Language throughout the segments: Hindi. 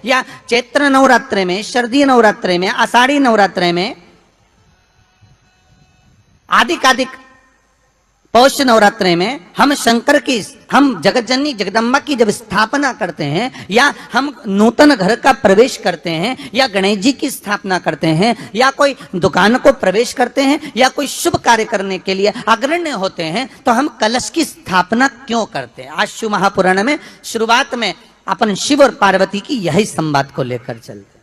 या चैत्र नवरात्रे में, शरदीय नवरात्रे में, आषाढ़ी नवरात्रे में, आदिक पौष नवरात्रे में हम शंकर की, हम जगत जननी जगदम्बा की जब स्थापना करते हैं, या हम नूतन घर का प्रवेश करते हैं, या गणेश जी की स्थापना करते हैं, या कोई दुकान को प्रवेश करते हैं, या कोई शुभ कार्य करने के लिए अग्रण्य होते हैं, तो हम कलश की स्थापना क्यों करते हैं? आज शिव महापुराण में शुरुआत में अपन शिव और पार्वती की यही संवाद को लेकर चलते।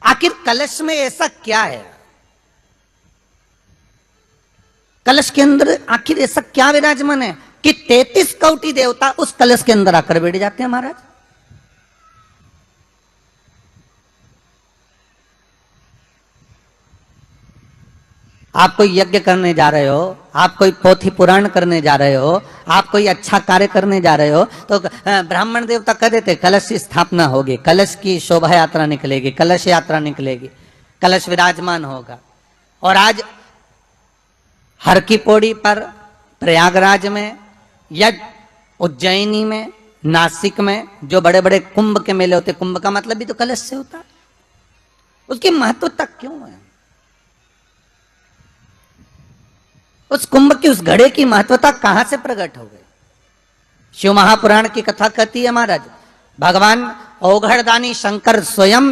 आखिर कलश में ऐसा क्या है? कलश के अंदर आखिर ऐसा क्या विराजमान है कि 33 कोटि देवता उस कलश के अंदर आकर बैठ जाते हैं महाराज? आप कोई यज्ञ करने जा रहे हो, आप कोई पोथी पुराण करने जा रहे हो, आप कोई अच्छा कार्य करने जा रहे हो, तो ब्राह्मण देवता कह देते कलश की स्थापना होगी, कलश की शोभा यात्रा निकलेगी, कलश यात्रा निकलेगी, कलश विराजमान होगा। और आज हर की पौड़ी पर, प्रयागराज में, या उज्जैनी में, नासिक में जो बड़े बड़े कुंभ के मेले होते, कुंभ का मतलब भी तो कलश से होता है, उसकी महत्वता क्यों है? उस कुंभ की, उस घड़े की महत्वता कहां से प्रकट हो गई? शिव महापुराण की कथा कहती है महाराज, भगवान औघड़दानी शंकर स्वयं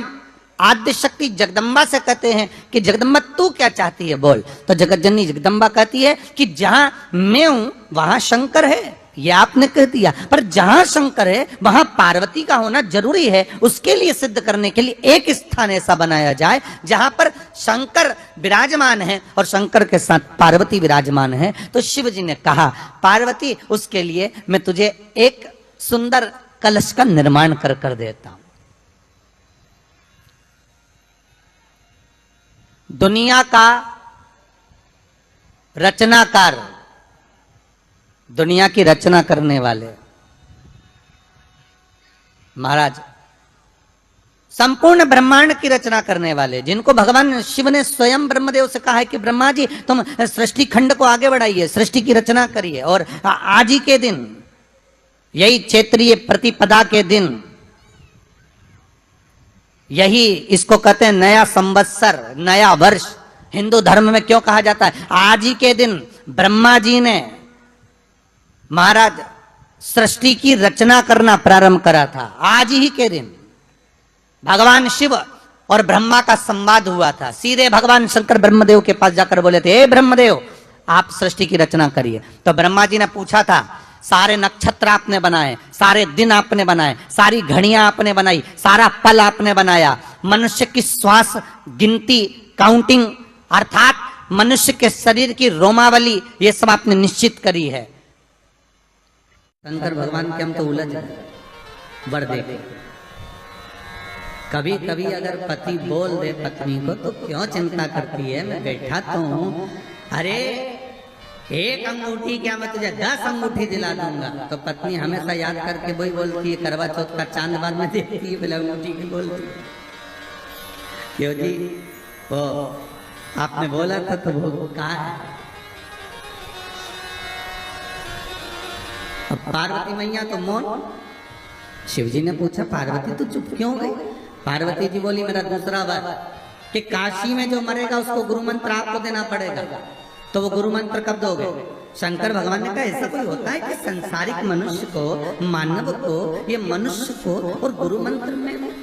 आद्य शक्ति जगदम्बा से कहते हैं कि जगदम्बा तू क्या चाहती है बोल। तो जगत जननी जगदम्बा कहती है कि जहां मैं हूं वहां शंकर है, ये आपने कह दिया, पर जहां शंकर है वहां पार्वती का होना जरूरी है। उसके लिए सिद्ध करने के लिए एक स्थान ऐसा बनाया जाए जहां पर शंकर विराजमान है और शंकर के साथ पार्वती विराजमान है। तो शिव जी ने कहा, पार्वती उसके लिए मैं तुझे एक सुंदर कलश का निर्माण कर देता हूं। दुनिया का रचनाकार, दुनिया की रचना करने वाले महाराज, संपूर्ण ब्रह्मांड की रचना करने वाले, जिनको भगवान शिव ने स्वयं ब्रह्मदेव से कहा है कि ब्रह्मा जी तुम सृष्टि खंड को आगे बढ़ाइए, सृष्टि की रचना करिए। और आज ही के दिन, यही क्षेत्रीय प्रतिपदा के दिन, यही इसको कहते हैं नया संवत्सर, नया वर्ष। हिंदू धर्म में क्यों कहा जाता है? आज ही के दिन ब्रह्मा जी ने महाराज सृष्टि की रचना करना प्रारंभ करा था। आज ही के दिन भगवान शिव और ब्रह्मा का संवाद हुआ था। सीधे भगवान शंकर ब्रह्मदेव के पास जाकर बोले थे, हे ब्रह्मदेव आप सृष्टि की रचना करिए। तो ब्रह्मा जी ने पूछा था, सारे नक्षत्र आपने बनाए, सारे दिन आपने बनाए, सारी घड़ियां आपने बनाई, सारा पल आपने बनाया, मनुष्य की श्वास गिनती, काउंटिंग, अर्थात मनुष्य के शरीर की रोमावली, ये सब आपने निश्चित करी है। शंकर भगवान के हम तो उलझ बढ़ देखे। कभी कभी अगर पति बोल दे पत्नी को तो क्यों चिंता करती है, मैं बैठा तो हूं, अरे एक अंगूठी क्या मैं तुझे 10 अंगूठी दिला दूंगा। तो पत्नी हमेशा याद करके वही बोलती है, करवा चौथ का चांद बाद में देखती है, बोले अंगूठी की बोलती है, क्यों जी वो आपने बोला था तो वो कहा है। अब पार्वती मैया तो मौन। शिव जी ने पूछा, पार्वती तू चुप क्यों गई? पार्वती जी बोली, मेरा दूसरा बात कि काशी में जो मरेगा उसको गुरु मंत्र आपको देना पड़ेगा। तो वो गुरु मंत्र कब दोगे? शंकर भगवान ने कहा, ऐसा कोई होता है कि संसारिक मनुष्य को, मानव को, ये मनुष्य को और गुरु मंत्र में,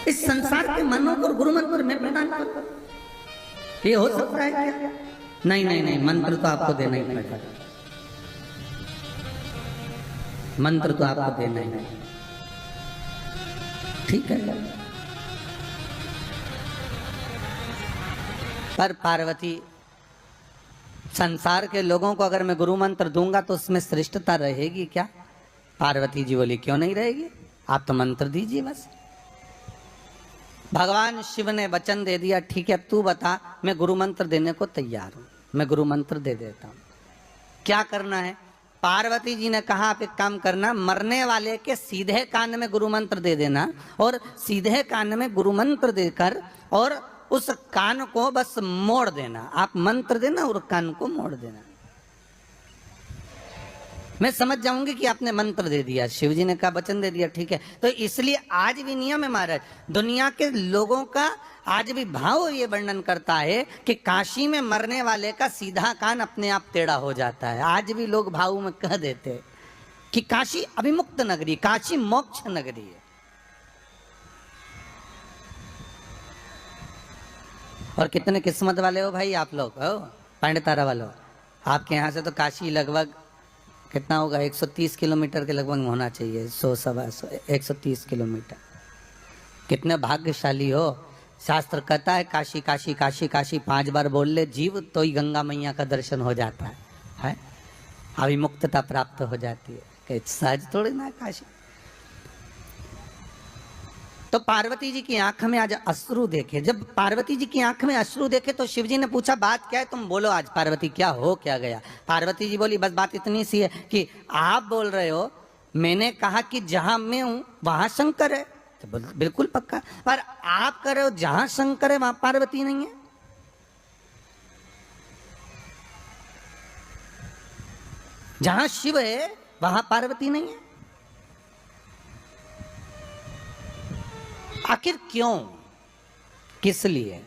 इस संसार के मनो को गुरु मंत्र में प्रदान करो, ये हो सकता है क्या? नहीं नहीं नहीं, मंत्र तो आपको देना ही पड़ेगा, मंत्र तो आपको देना ही, ठीक है। पर पार्वती, संसार के लोगों को अगर मैं गुरु मंत्र दूंगा तो उसमें श्रेष्ठता रहेगी क्या? पार्वती जी बोली, क्यों नहीं रहेगी, आप तो मंत्र दीजिए बस। भगवान शिव ने वचन दे दिया, ठीक है तू बता, मैं गुरु मंत्र देने को तैयार हूं, मैं गुरु मंत्र दे देता हूं। क्या करना है? पार्वती जी ने कहा, आप एक काम करना, मरने वाले के सीधे कान में गुरु मंत्र दे देना, और सीधे कान में गुरु मंत्र देकर और उस कान को बस मोड़ देना, आप मंत्र देना और कान को मोड़ देना। मैं समझ जाऊंगी कि आपने मंत्र दे दिया, शिव जी ने कहा वचन दे दिया, ठीक है। तो इसलिए आज भी नियम है महाराज, दुनिया के लोगों का आज भी भाव ये वर्णन करता है कि काशी में मरने वाले का सीधा कान अपने आप टेढ़ा हो जाता है। आज भी लोग भाव में कह देते हैं कि काशी अभिमुक्त नगरी, काशी मोक्ष नगरी है। और कितने किस्मत वाले हो भाई आप लोग, हो पांडेतारा वालों। आपके यहाँ से तो काशी लगभग कितना होगा, 130 किलोमीटर के लगभग होना चाहिए, 130 किलोमीटर। कितने भाग्यशाली हो। शास्त्र कहता है काशी काशी काशी काशी 5 बार बोल ले जीव तो ही गंगा मैया का दर्शन हो जाता है? अभिमुक्तता प्राप्त हो जाती है। सहज थोड़ी ना काशी। तो पार्वती जी की आंख में आज अश्रु देखे। जब पार्वती जी की आंख में अश्रु देखे तो शिव जी ने पूछा बात क्या है, तुम बोलो आज पार्वती क्या हो क्या गया। पार्वती जी बोली बस बात इतनी सी है कि आप बोल रहे हो, मैंने कहा कि जहां मैं हूं वहां शंकर है, तो बिल्कुल पक्का, पर आप कह रहे हो जहां शंकर है वहां पार्वती नहीं है। जहां शिव है वहां पार्वती नहीं है। आखिर क्यों, किस लिए?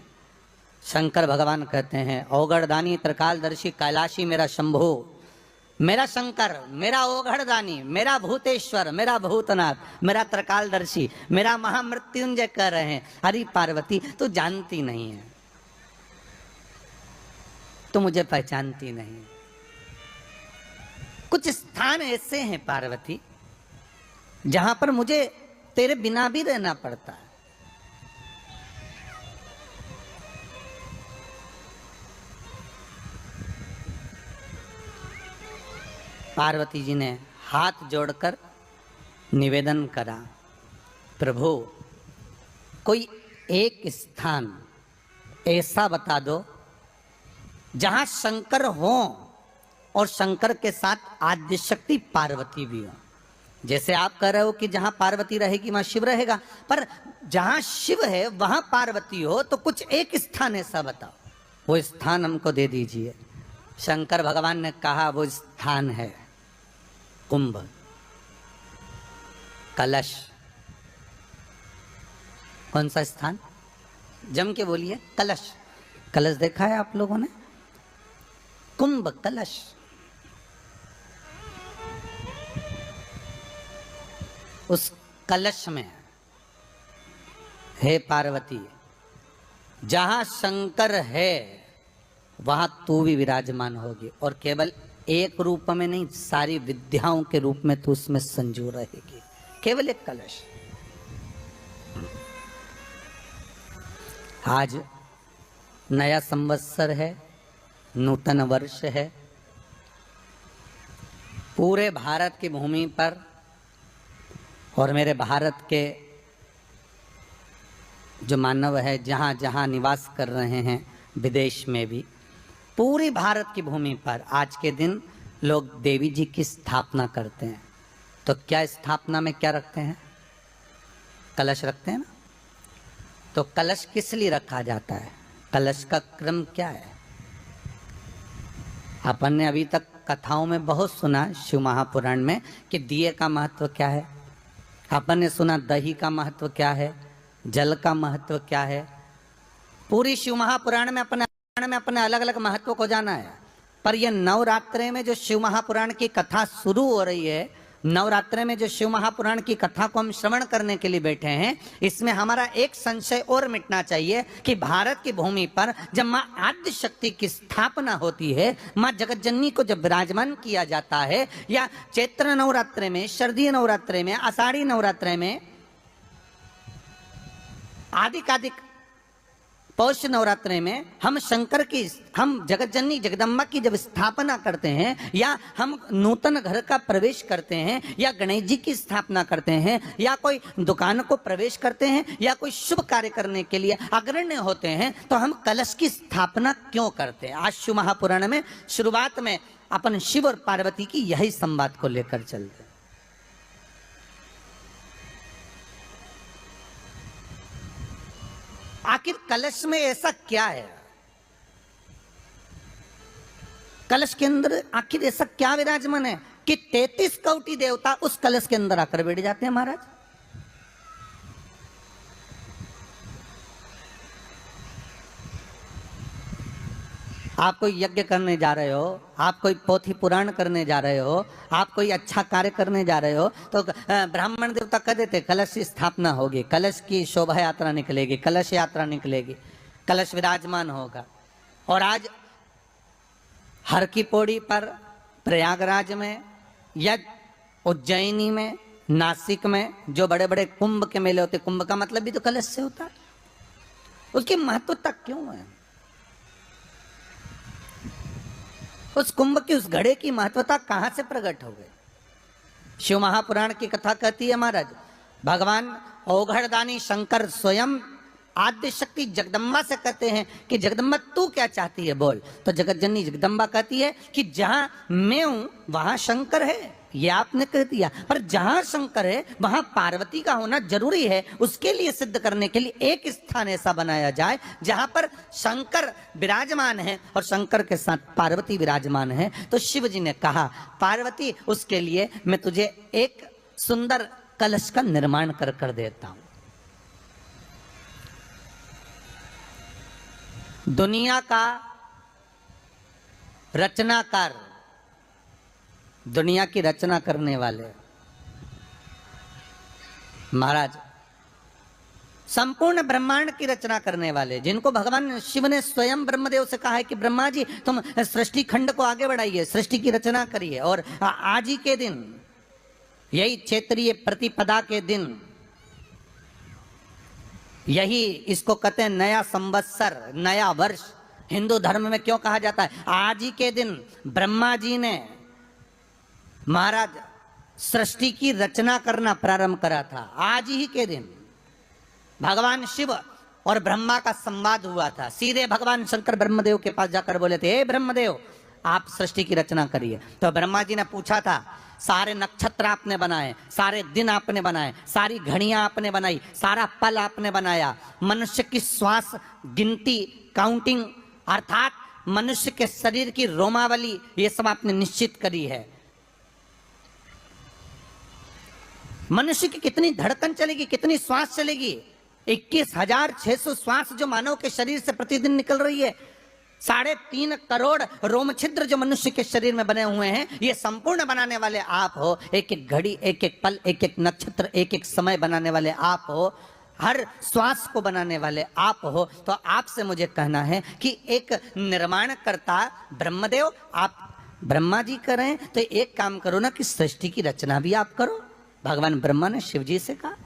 शंकर भगवान कहते हैं औगढ़दानी त्रिकालदर्शी कैलाशी मेरा शंभो, मेरा शंकर, मेरा औगढ़दानी, मेरा भूतेश्वर, मेरा भूतनाथ, मेरा त्रिकालदर्शी, मेरा महामृत्युंजय कह रहे हैं। अरे पार्वती तो जानती नहीं है, तो मुझे पहचानती नहीं। कुछ स्थान ऐसे हैं पार्वती जहां पर मुझे तेरे बिना भी रहना पड़ता है। पार्वती जी ने हाथ जोड़कर निवेदन करा, प्रभु कोई एक स्थान ऐसा बता दो जहां शंकर हो और शंकर के साथ आद्य शक्ति पार्वती भी हो। जैसे आप कह रहे हो कि जहां पार्वती रहेगी वहां शिव रहेगा, पर जहां शिव है वहां पार्वती हो, तो कुछ एक स्थान ऐसा बताओ, वो स्थान हमको दे दीजिए। शंकर भगवान ने कहा वो स्थान है कुंभ, कलश। कौन सा स्थान? जम के बोलिए, कलश। कलश देखा है आप लोगों ने? कुंभ कलश। उस कलश में हे पार्वती, जहां शंकर है वहां तू भी विराजमान होगी, और केवल एक रूप में नहीं, सारी विद्याओं के रूप में तू उसमें संजू रहेगी। केवल एक कलश। आज नया संवत्सर है, नूतन वर्ष है। पूरे भारत की भूमि पर और मेरे भारत के जो मानव है जहाँ जहाँ निवास कर रहे हैं, विदेश में भी, पूरी भारत की भूमि पर आज के दिन लोग देवी जी की स्थापना करते हैं। तो क्या स्थापना में क्या रखते हैं? कलश रखते हैं ना। तो कलश किस लिए रखा जाता है? कलश का क्रम क्या है? अपन ने अभी तक कथाओं में बहुत सुना, शिव महापुराण में, कि दिए का महत्व क्या है। अपन ने सुना दही का महत्व क्या है, जल का महत्व क्या है। पूरी शिव महापुराण में अपने अलग अलग महत्व को जाना है। पर यह नवरात्रे में जो शिव महापुराण की कथा शुरू हो रही है, नवरात्रे में जो शिव महापुराण की कथा को हम श्रवण करने के लिए बैठे हैं, इसमें हमारा एक संशय और मिटना चाहिए कि भारत की भूमि पर जब माँ आद्य शक्ति की स्थापना होती है, माँ जगतजननी को जब विराजमान किया जाता है, या चैत्र नवरात्रे में, शरदीय नवरात्रे में, आषाढ़ी नवरात्रे में, आदिकादिक पौष नवरात्रे में हम शंकर की, हम जगतजननी जगदम्बा की जब स्थापना करते हैं, या हम नूतन घर का प्रवेश करते हैं, या गणेश जी की स्थापना करते हैं, या कोई दुकान को प्रवेश करते हैं, या कोई शुभ कार्य करने के लिए अग्रण्य होते हैं, तो हम कलश की स्थापना क्यों करते हैं? आज शिव महापुराण में शुरुआत में अपन शिव और पार्वती की यही संवाद को लेकर चलते हैं। आखिर कलश में ऐसा क्या है, कलश के अंदर आखिर ऐसा क्या विराजमान है कि 33 कोटि देवता उस कलश के अंदर आकर बैठ जाते हैं महाराज। आप कोई यज्ञ करने जा रहे हो, आप कोई पोथी पुराण करने जा रहे हो, आप कोई अच्छा कार्य करने जा रहे हो, तो ब्राह्मण देवता कह देते कलश की स्थापना होगी, कलश की शोभा यात्रा निकलेगी, कलश यात्रा निकलेगी, कलश विराजमान होगा। और आज हर की पौड़ी पर, प्रयागराज में या उज्जैनी में, नासिक में जो बड़े बड़े कुंभ के मेले होते, कुंभ का मतलब भी तो कलश से होता है, उसकी महत्वता क्यों है? उस कुंभ की, उस घड़े की महत्वता कहां से प्रकट हो गई? शिव महापुराण की कथा कहती है महाराज, भगवान औघड़दानी शंकर स्वयं आद्य शक्ति जगदम्बा से कहते हैं कि जगदम्बा तू क्या चाहती है बोल। तो जगत जननी जगदम्बा कहती है कि जहां मैं हूं वहां शंकर है, ये आपने कह दिया, पर जहां शंकर है वहां पार्वती का होना जरूरी है। उसके लिए सिद्ध करने के लिए एक स्थान ऐसा बनाया जाए जहां पर शंकर विराजमान है और शंकर के साथ पार्वती विराजमान है। तो शिव जी ने कहा पार्वती, उसके लिए मैं तुझे एक सुंदर कलश का निर्माण कर देता हूं। दुनिया का रचनाकार, दुनिया की रचना करने वाले महाराज, संपूर्ण ब्रह्मांड की रचना करने वाले, जिनको भगवान शिव ने स्वयं ब्रह्मदेव से कहा है कि ब्रह्मा जी तुम सृष्टि खंड को आगे बढ़ाइए, सृष्टि की रचना करिए। और आज ही के दिन, यही क्षेत्रीय प्रतिपदा के दिन, यही इसको कहते हैं नया संवत्सर, नया वर्ष। हिंदू धर्म में क्यों कहा जाता है? आज ही के दिन ब्रह्मा जी ने महाराज सृष्टि की रचना करना प्रारंभ करा था। आज ही के दिन भगवान शिव और ब्रह्मा का संवाद हुआ था। सीधे भगवान शंकर ब्रह्मदेव के पास जाकर बोले थे, हे ब्रह्मदेव आप सृष्टि की रचना करिए। तो ब्रह्मा जी ने पूछा था, सारे नक्षत्र आपने बनाए, सारे दिन आपने बनाए, सारी घड़ियां आपने बनाई, सारा पल आपने बनाया, मनुष्य की श्वास गिनती, काउंटिंग, अर्थात मनुष्य के शरीर की रोमावली, ये सब आपने निश्चित करी है। मनुष्य की कितनी धड़कन चलेगी, कितनी श्वास चलेगी, 21,600 श्वास जो मानव के शरीर से प्रतिदिन निकल रही है, 3.5 करोड़ रोम छिद्र जो मनुष्य के शरीर में बने हुए हैं, ये संपूर्ण बनाने वाले आप हो। एक एक घड़ी, एक एक पल, एक एक नक्षत्र, एक एक समय बनाने वाले आप हो, हर श्वास को बनाने वाले आप हो। तो आपसे मुझे कहना है कि एक निर्माणकर्ता ब्रह्मदेव, आप ब्रह्मा जी करें तो एक काम करो ना कि सृष्टि की रचना भी आप करो। भगवान ब्रह्मा ने शिव जी से कहा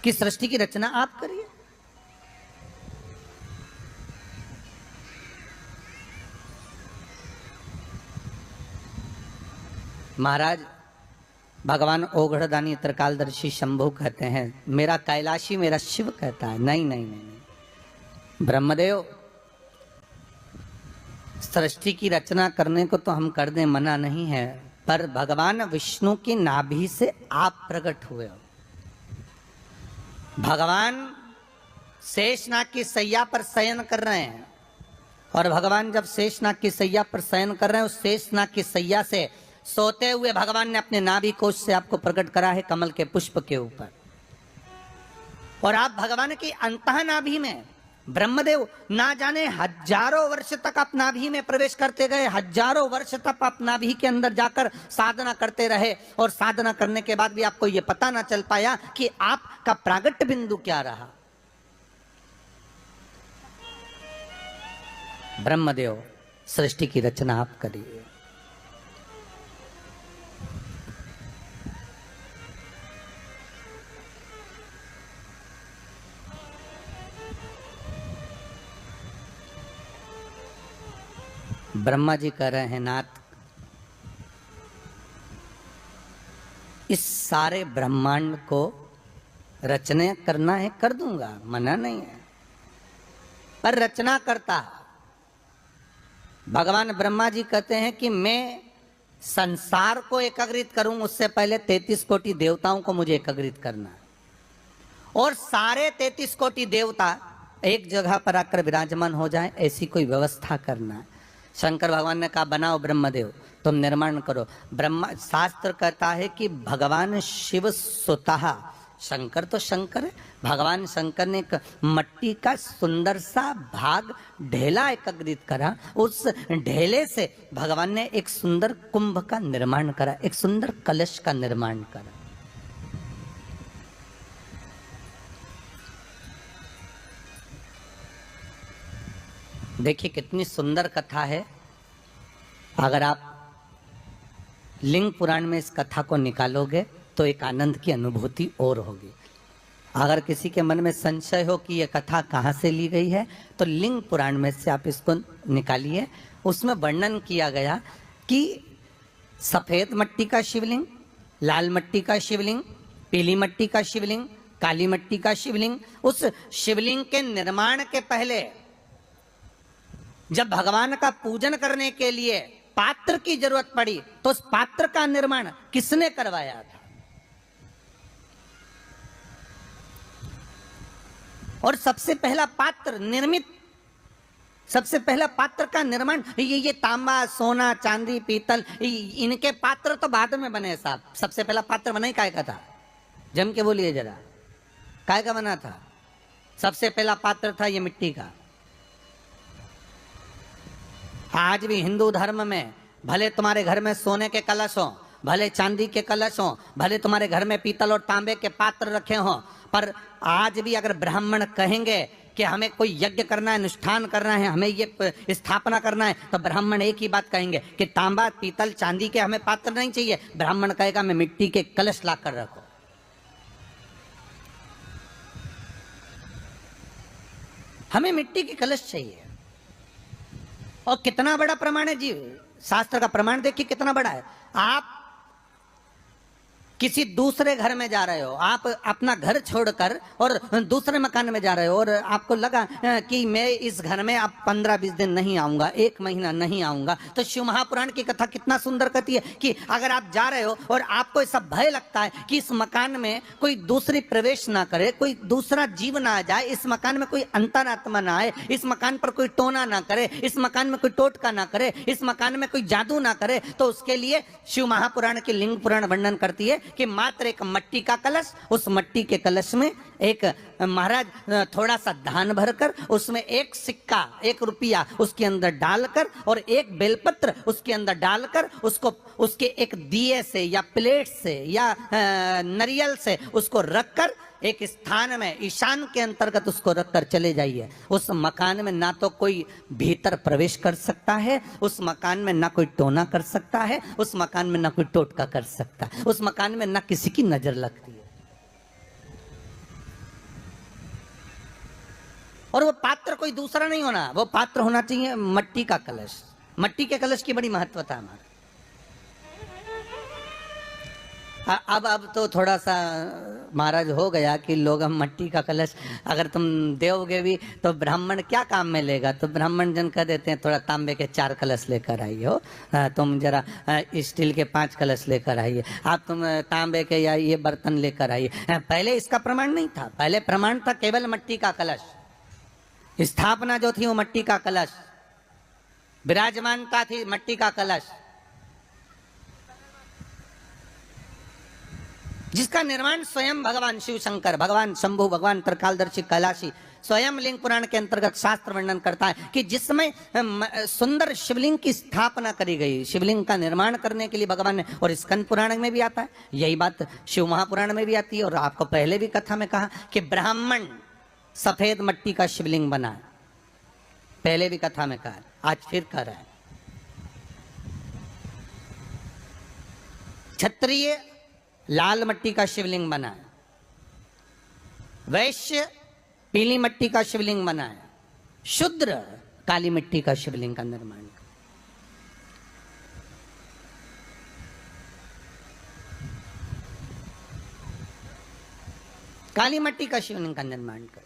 कि सृष्टि की रचना आप करिए। महाराज भगवान औघड़दानी त्रिकालदर्शी शंभु कहते हैं, मेरा कैलाशी मेरा शिव कहता है, नहीं नहीं नहीं, नहीं। ब्रह्मदेव सृष्टि की रचना करने को तो हम कर दें, मना नहीं है, पर भगवान विष्णु की नाभि से आप प्रकट हुए हो। भगवान शेषनाग की सैया पर शयन कर रहे हैं, और भगवान जब शेषनाग की सैया पर शयन कर रहे हैं, उस शेषनाग की सैया से सोते हुए भगवान ने अपने नाभि कोश से आपको प्रकट करा है कमल के पुष्प के ऊपर। और आप भगवान की अंतः नाभि में, ब्रह्मदेव ना जाने हजारों वर्ष तक आप नाभि में प्रवेश करते गए, हजारों वर्ष तक आप नाभि के अंदर जाकर साधना करते रहे, और साधना करने के बाद भी आपको यह पता ना चल पाया कि आपका प्रागट्य बिंदु क्या रहा। ब्रह्मदेव सृष्टि की रचना आप करिए। ब्रह्मा जी कह रहे हैं, नाथ इस सारे ब्रह्मांड को रचना करना है, कर दूंगा, मना नहीं है, पर रचना करता भगवान ब्रह्मा जी कहते हैं कि मैं संसार को एकत्रित करूं, उससे पहले 33 कोटि देवताओं को मुझे एकत्रित करना है। और सारे 33 कोटि देवता एक जगह पर आकर विराजमान हो जाए, ऐसी कोई व्यवस्था करना है। शंकर भगवान ने कहा बनाओ ब्रह्मदेव, तुम निर्माण करो। ब्रह्मा, शास्त्र कहता है कि भगवान शिव स्वतः, शंकर तो शंकर है, भगवान शंकर ने एक मट्टी का सुंदर सा भाग ढेला एकत्रित करा, उस ढेले से भगवान ने एक सुंदर कुंभ का निर्माण करा, एक सुंदर कलश का निर्माण करा। देखिए कितनी सुंदर कथा है। अगर आप लिंग पुराण में इस कथा को निकालोगे तो एक आनंद की अनुभूति और होगी। अगर किसी के मन में संशय हो कि यह कथा कहाँ से ली गई है, तो लिंग पुराण में से आप इसको निकालिए। उसमें वर्णन किया गया कि सफेद मट्टी का शिवलिंग, लाल मट्टी का शिवलिंग, पीली मट्टी का शिवलिंग, काली मट्टी का शिवलिंग, उस शिवलिंग के निर्माण के पहले जब भगवान का पूजन करने के लिए पात्र की जरूरत पड़ी, तो उस पात्र का निर्माण किसने करवाया था? और सबसे पहला पात्र निर्मित, सबसे पहला पात्र का निर्माण ये तांबा, सोना, चांदी, पीतल, इनके पात्र तो बाद में बने साहब। सबसे पहला पात्र बना ही काय का था? जम के बोलिए जरा, काय का बना था? सबसे पहला पात्र था ये मिट्टी का। आज भी हिंदू धर्म में भले तुम्हारे घर में सोने के कलश हो, भले चांदी के कलश हो, भले तुम्हारे घर में पीतल और तांबे के पात्र रखे हों, पर आज भी अगर ब्राह्मण कहेंगे कि हमें कोई यज्ञ करना है, अनुष्ठान करना है, हमें ये स्थापना करना है, तो ब्राह्मण एक ही बात कहेंगे कि तांबा, पीतल, चांदी के हमें पात्र नहीं चाहिए। ब्राह्मण कहेगा मैं मिट्टी के कलश ला कर रखो। हमें मिट्टी के कलश चाहिए। और कितना बड़ा प्रमाण है जी, शास्त्र का प्रमाण देखिए कितना बड़ा है। आप किसी दूसरे घर में जा रहे हो, आप अपना घर छोड़कर और दूसरे मकान में जा रहे हो, और आपको लगा कि मैं इस घर में अब 15-20 दिन नहीं आऊंगा, 1 महीना नहीं आऊंगा, तो शिव महापुराण की कथा कितना सुंदर कहती है कि अगर आप जा रहे हो और आपको ऐसा भय लगता है कि इस मकान में कोई दूसरी प्रवेश ना करे, कोई दूसरा जीव ना आ जाए, इस मकान में कोई अंतरात्मा ना आए, इस मकान पर कोई टोना ना करे, इस मकान में कोई टोटका ना करे, इस मकान में कोई जादू ना करे, तो उसके लिए शिव महापुराण की लिंग पुराण वर्णन करती है कि मात्र एक मट्टी का कलश, उस मट्टी के कलश में एक महाराज थोड़ा सा धान भरकर, उसमें एक सिक्का, 1 रुपया उसके अंदर डालकर और एक बेलपत्र उसके अंदर डालकर, उसको उसके एक दिए से या प्लेट से या नारियल से उसको रखकर एक स्थान में ईशान के अंतर्गत उसको रखकर चले जाइए। उस मकान में ना तो कोई भीतर प्रवेश कर सकता है, उस मकान में ना कोई टोना कर सकता है, उस मकान में ना कोई टोटका कर सकता है, उस मकान में ना किसी की नजर लगती है। और वो पात्र कोई दूसरा नहीं होना, वो पात्र होना चाहिए मट्टी का कलश। मट्टी के कलश की बड़ी महत्वता है हमारे। अब तो थोड़ा सा महाराज हो गया कि लोग हम मट्टी का कलश अगर तुम दोगे भी तो ब्राह्मण क्या काम में लेगा, तो ब्राह्मण जन कह देते हैं थोड़ा तांबे के 4 कलश लेकर आइए हो, तुम जरा स्टील के 5 कलश लेकर आइए, आप तुम तांबे के या ये बर्तन लेकर आइए। पहले इसका प्रमाण नहीं था, पहले प्रमाण था केवल मट्टी का कलश। स्थापना जो थी वो मट्टी का कलश, विराजमानता थी मट्टी का कलश, जिसका निर्माण स्वयं भगवान शिव शंकर, भगवान शंभु, भगवान त्रिकालदर्शी कैलाशी स्वयं लिंग पुराण के अंतर्गत शास्त्र वर्णन करता है कि जिसमें सुंदर शिवलिंग की स्थापना करी गई, शिवलिंग का निर्माण करने के लिए भगवान ने। और स्कंद पुराण में भी आता है, यही बात शिव महापुराण में भी आती है। और आपको पहले भी कथा में कहा कि ब्राह्मण सफेद मट्टी का शिवलिंग बनाए, पहले भी कथा में कहा, आज फिर कह रहा है। क्षत्रिय लाल मट्टी का शिवलिंग बनाए, वैश्य पीली मट्टी का शिवलिंग बनाए, शूद्र काली मिट्टी का शिवलिंग का निर्माण किया। काली मट्टी का शिवलिंग का निर्माण कर।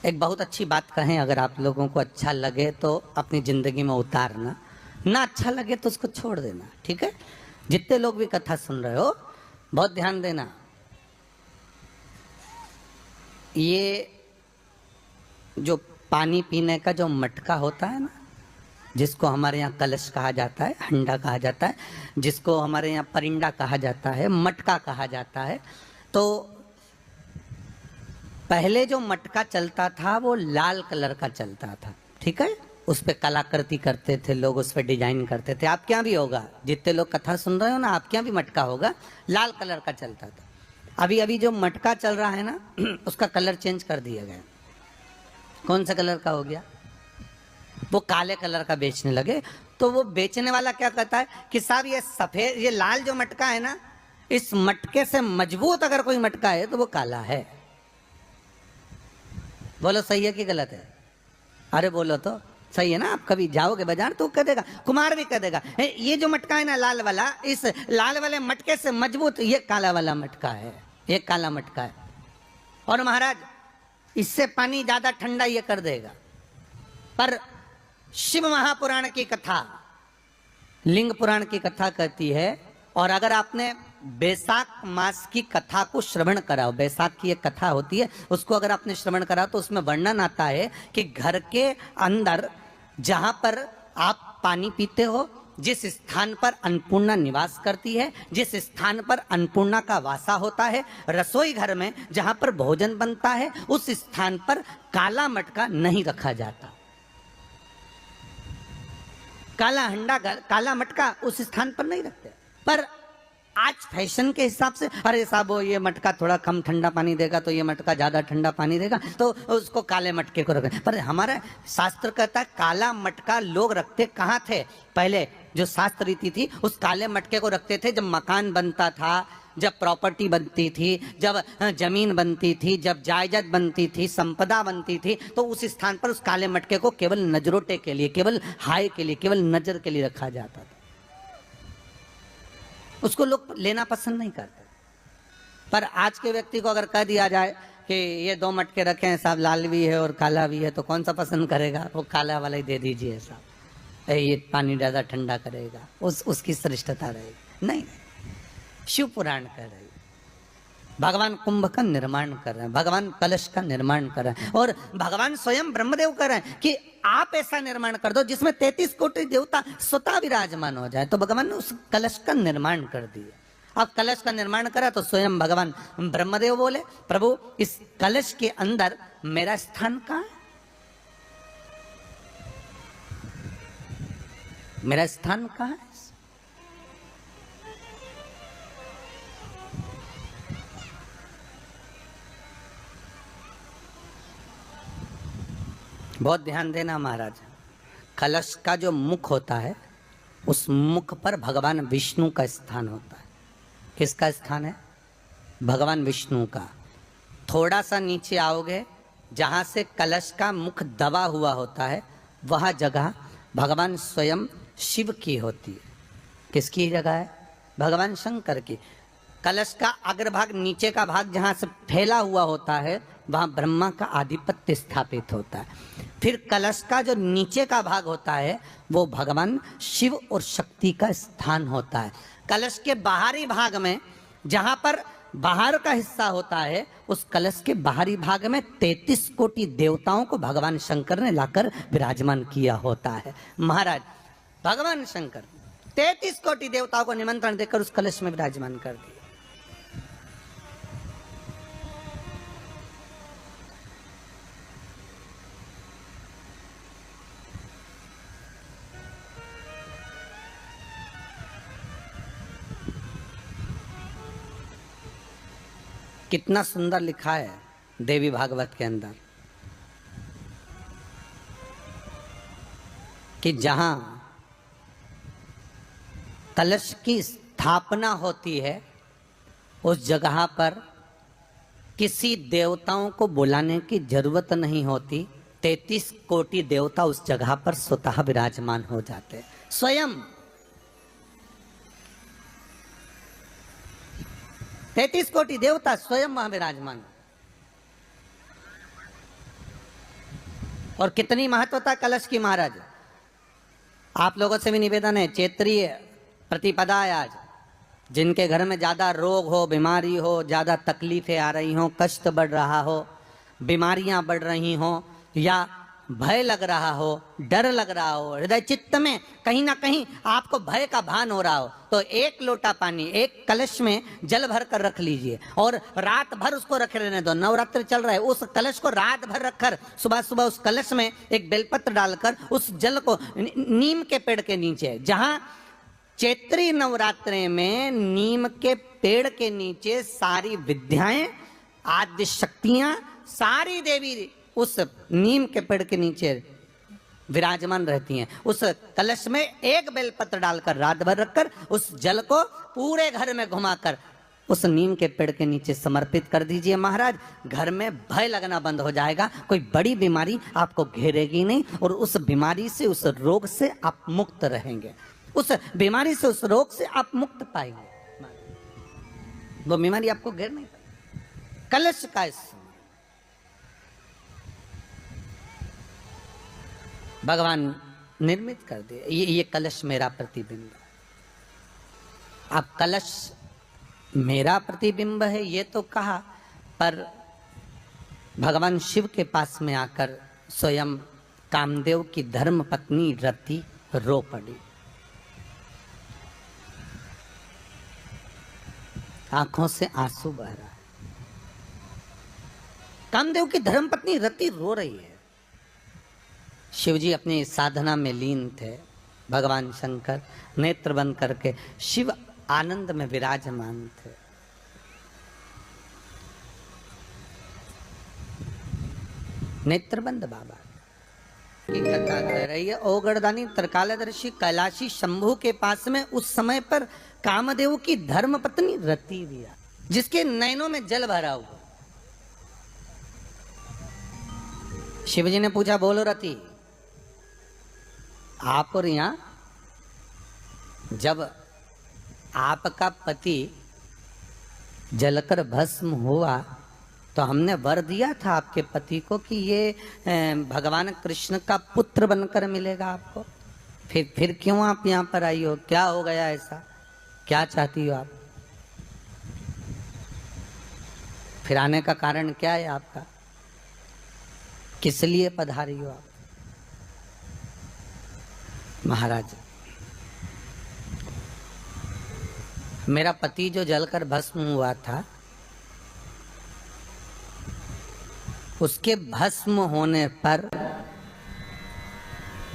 एक बहुत अच्छी बात कहें, अगर आप लोगों को अच्छा लगे तो अपनी जिंदगी में उतारना, ना अच्छा लगे तो उसको छोड़ देना, ठीक है। जितने लोग भी कथा सुन रहे हो बहुत ध्यान देना। ये जो पानी पीने का जो मटका होता है ना, जिसको हमारे यहाँ कलश कहा जाता है, हंडा कहा जाता है, जिसको हमारे यहाँ परिंडा कहा जाता है, मटका कहा जाता है, तो पहले जो मटका चलता था वो लाल कलर का चलता था, ठीक है। उस पर कलाकृति करते थे लोग, उस पर डिजाइन करते थे। आपके यहाँ भी होगा, जितने लोग कथा सुन रहे हो ना, आपके यहाँ भी मटका होगा, लाल कलर का चलता था। अभी अभी जो मटका चल रहा है ना, उसका कलर चेंज कर दिया गया। कौन सा कलर का हो गया? वो काले कलर का बेचने लगे। तो वो बेचने वाला क्या कहता है कि साहब ये सफेद, ये लाल जो मटका है ना, इस मटके से मजबूत अगर कोई मटका है तो वो काला है। बोलो सही है कि गलत है? अरे बोलो तो सही है ना। आप कभी जाओगे बाजार तो कह देगा, कुमार भी कह देगा, ये जो मटका है ना लाल वाला, इस लाल वाले मटके से मजबूत ये काला वाला मटका है, ये काला मटका है। और महाराज इससे पानी ज्यादा ठंडा ये कर देगा। पर शिव महापुराण की कथा, लिंग पुराण की कथा कहती है, और अगर आपने बैसाख मास की कथा को श्रवण कराओ, बैसाख की एक कथा होती है, उसको अगर आपने श्रवण करा तो उसमें वर्णन आता है कि घर के अंदर जहां पर आप पानी पीते हो, जिस स्थान पर अन्नपूर्णा निवास करती है, जिस स्थान पर अन्नपूर्णा का वासा होता है, रसोई घर में जहां पर भोजन बनता है, उस स्थान पर काला मटका नहीं रखा जाता। काला हंडा, काला मटका उस स्थान पर नहीं रखते। पर आज फैशन के हिसाब से, अरे साहब ये मटका थोड़ा कम ठंडा पानी देगा तो ये मटका ज्यादा ठंडा पानी देगा, तो उसको काले मटके को रखें। पर हमारा शास्त्र कहता है काला मटका लोग रखते कहाँ थे? पहले जो शास्त्र रीति थी, उस काले मटके को रखते थे जब मकान बनता था, जब प्रॉपर्टी बनती थी, जब जमीन बनती थी, जब जायदाद बनती थी, संपदा बनती थी, तो उस स्थान पर उस काले मटके को केवल नजरोटे के लिए, केवल हाय के लिए, केवल नजर के लिए रखा जाता था। उसको लोग लेना पसंद नहीं करते। पर आज के व्यक्ति को अगर कह दिया जाए कि ये दो मटके रखे हैं साहब, लाल भी है और काला भी है, तो कौन सा पसंद करेगा? वो काला वाला ही दे दीजिए साहब, ये पानी ज़्यादा ठंडा करेगा, उसकी श्रेष्ठता रहेगी। नहीं, शिव पुराण कह रहे हैं, भगवान कुंभ का निर्माण कर रहे हैं, भगवान कलश का निर्माण कर रहे हैं, और भगवान स्वयं ब्रह्मदेव कर रहे हैं कि आप ऐसा निर्माण कर दो जिसमें 33 कोटि देवता स्वतः विराजमान हो जाए। तो भगवान ने उस कलश का निर्माण कर दिया। अब कलश का निर्माण करा तो स्वयं भगवान ब्रह्मदेव बोले, प्रभु इस कलश के अंदर मेरा स्थान कहाँ है? मेरा स्थान कहाँ है? बहुत ध्यान देना महाराज। कलश का जो मुख होता है, उस मुख पर भगवान विष्णु का स्थान होता है। किसका स्थान है? भगवान विष्णु का। थोड़ा सा नीचे आओगे, जहाँ से कलश का मुख दबा हुआ होता है, वह जगह भगवान स्वयं शिव की होती है। किसकी जगह है? भगवान शंकर की। कलश का अग्रभाग, नीचे का भाग जहाँ से फैला हुआ होता है, वहाँ ब्रह्मा का आधिपत्य स्थापित होता है। फिर कलश का जो नीचे का भाग होता है, वो भगवान शिव और शक्ति का स्थान होता है। कलश के बाहरी भाग में, जहाँ पर बाहर का हिस्सा होता है, उस कलश के बाहरी भाग में 33 कोटि देवताओं को भगवान शंकर ने लाकर विराजमान किया होता है। महाराज भगवान शंकर 33 कोटि देवताओं को निमंत्रण देकर उस कलश में विराजमान कर दिया। कितना सुंदर लिखा है देवी भागवत के अंदर कि जहां कलश की स्थापना होती है, उस जगह पर किसी देवताओं को बुलाने की जरूरत नहीं होती। 33 कोटि देवता उस जगह पर स्वतः विराजमान हो जाते हैं। स्वयं 33 कोटि देवता स्वयं वहां विराजमान। और कितनी महत्वता कलश की महाराज। आप लोगों से भी निवेदन है, चैत्रीय प्रतिपदा है आज, जिनके घर में ज़्यादा रोग हो, बीमारी हो, ज़्यादा तकलीफें आ रही हों, कष्ट बढ़ रहा हो, बीमारियां बढ़ रही हों, या भय लग रहा हो, डर लग रहा हो, हृदय चित्त में कहीं ना कहीं आपको भय का भान हो रहा हो, तो एक लोटा पानी, एक कलश में जल भर कर रख लीजिए और रात भर उसको रखे रहने दो। नवरात्र चल रहा है, उस कलश को रात भर रखकर सुबह सुबह उस कलश में एक बेलपत्र डालकर उस जल को नीम के पेड़ के नीचे, जहां चैत्री नवरात्रे में नीम के पेड़ के नीचे सारी विद्याएं, आद्य शक्तियां, सारी देवी उस नीम के पेड़ के नीचे विराजमान रहती हैं। उस कलश में एक बेलपत्र डालकर रात भर रखकर उस जल को पूरे घर में घुमाकर उस नीम के पेड़ के नीचे समर्पित कर दीजिए महाराज। घर में भय लगना बंद हो जाएगा, कोई बड़ी बीमारी आपको घेरेगी नहीं और उस बीमारी से, उस रोग से आप मुक्त रहेंगे। उस बीमारी से, उस रोग से आप मुक्त पाएंगे, वो बीमारी आपको घेर नहीं पाएगी। कलश का भगवान निर्मित कर दे, ये कलश मेरा प्रतिबिंब है। अब कलश मेरा प्रतिबिंब है ये तो कहा, पर भगवान शिव के पास में आकर स्वयं कामदेव की धर्म पत्नी रति रो पड़ी। आंखों से आंसू बह रहा है। कामदेव की धर्म पत्नी रति रो रही है। शिवजी अपनी साधना में लीन थे। भगवान शंकर नेत्र बंद करके शिव आनंद में विराजमान थे। नेत्रबंद बाबा की कथा कह रही है। ओगड़दानी त्रिकालदर्शी कैलाशी शंभु के पास में उस समय पर कामदेव की धर्म पत्नी रति दिया, जिसके नयनों में जल भरा हुआ। शिवजी ने पूछा, बोलो रति, आप और यहां जब आपका पति जलकर भस्म हुआ तो हमने वर दिया था आपके पति को कि ये भगवान कृष्ण का पुत्र बनकर मिलेगा आपको। फिर क्यों आप यहाँ पर आई हो? क्या हो गया ऐसा? क्या चाहती हो आप? फिर आने का कारण क्या है आपका? किस लिए पधारी हो आप? महाराज, मेरा पति जो जलकर भस्म हुआ था, उसके भस्म होने पर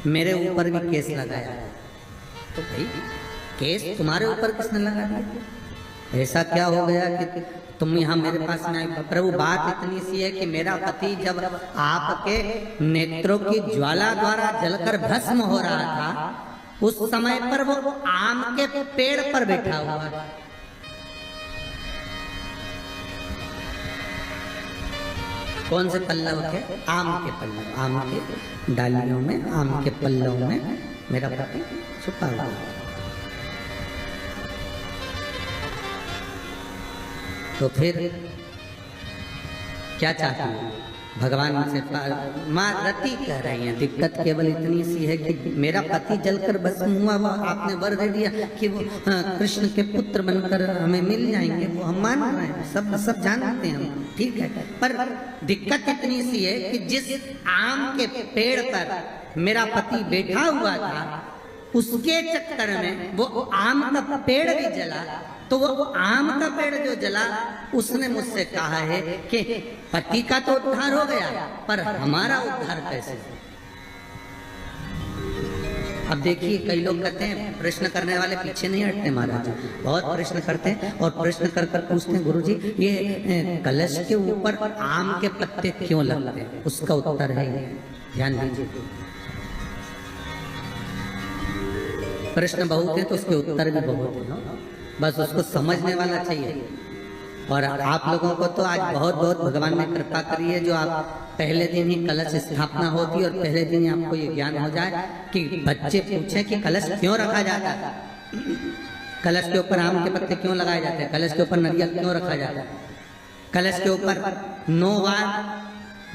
मेरे ऊपर भी केस लगाया। तो भाई केस तुम्हारे ऊपर किसने लगा दिया? ऐसा क्या हो गया कि तुम यहाँ मेरे पास में आए? प्रभु, बात इतनी सी है कि मेरा पति जब आपके नेत्रों की ज्वाला द्वारा जलकर भस्म हो रहा था, उस समय पर वो आम के पेड़ पर बैठा हुआ था। कौन से पल्लव थे? आम के पल्लव, आम के डालियों में, आम के पल्लव में मेरा पति छुपा हुआ था। तो फिर क्या चाहती है? भगवान से माँ रति कह रही है, दिक्कत केवल इतनी सी है कि मेरा पति जलकर भस्म हुआ, वो आपने वर दे दिया कि वो कृष्ण के पुत्र बनकर हमें मिल जाएंगे। वो हम मान रहे हैं, सब जानते हैं हम, ठीक है। पर दिक्कत इतनी सी है कि जिस आम के पेड़ पर मेरा पति बैठा हुआ था, उसके चक्कर में वो आम का पेड़ भी जला। तो वो आम का पेड़ जो जला, उसने मुझसे कहा है कि पति का तो उद्धार हो गया, पर हमारा उद्धार कैसे? अब देखिए, कई लोग कहते हैं, प्रश्न करने वाले पीछे नहीं हटते महाराज, बहुत प्रश्न करते हैं और प्रश्न कर कर पूछते हैं, गुरुजी ये कलश के ऊपर आम के पत्ते क्यों लगते हैं? उसका उत्तर है, ध्यान दीजिए। प्रश्न बहुत है तो उसके उत्तर भी बहुत है, बस उसको समझने वाला चाहिए। और आप लोगों को तो आज बहुत बहुत भगवान ने कृपा करी है, जो आप पहले दिन ही कलश स्थापना होती है और पहले दिन ही आपको ये ज्ञान हो जाए कि बच्चे पूछे कि कलश क्यों रखा जाता है, कलश के ऊपर आम के पत्ते क्यों लगाए जाते हैं, कलश के ऊपर नारियल क्यों रखा जाता है, कलश के ऊपर 9 बार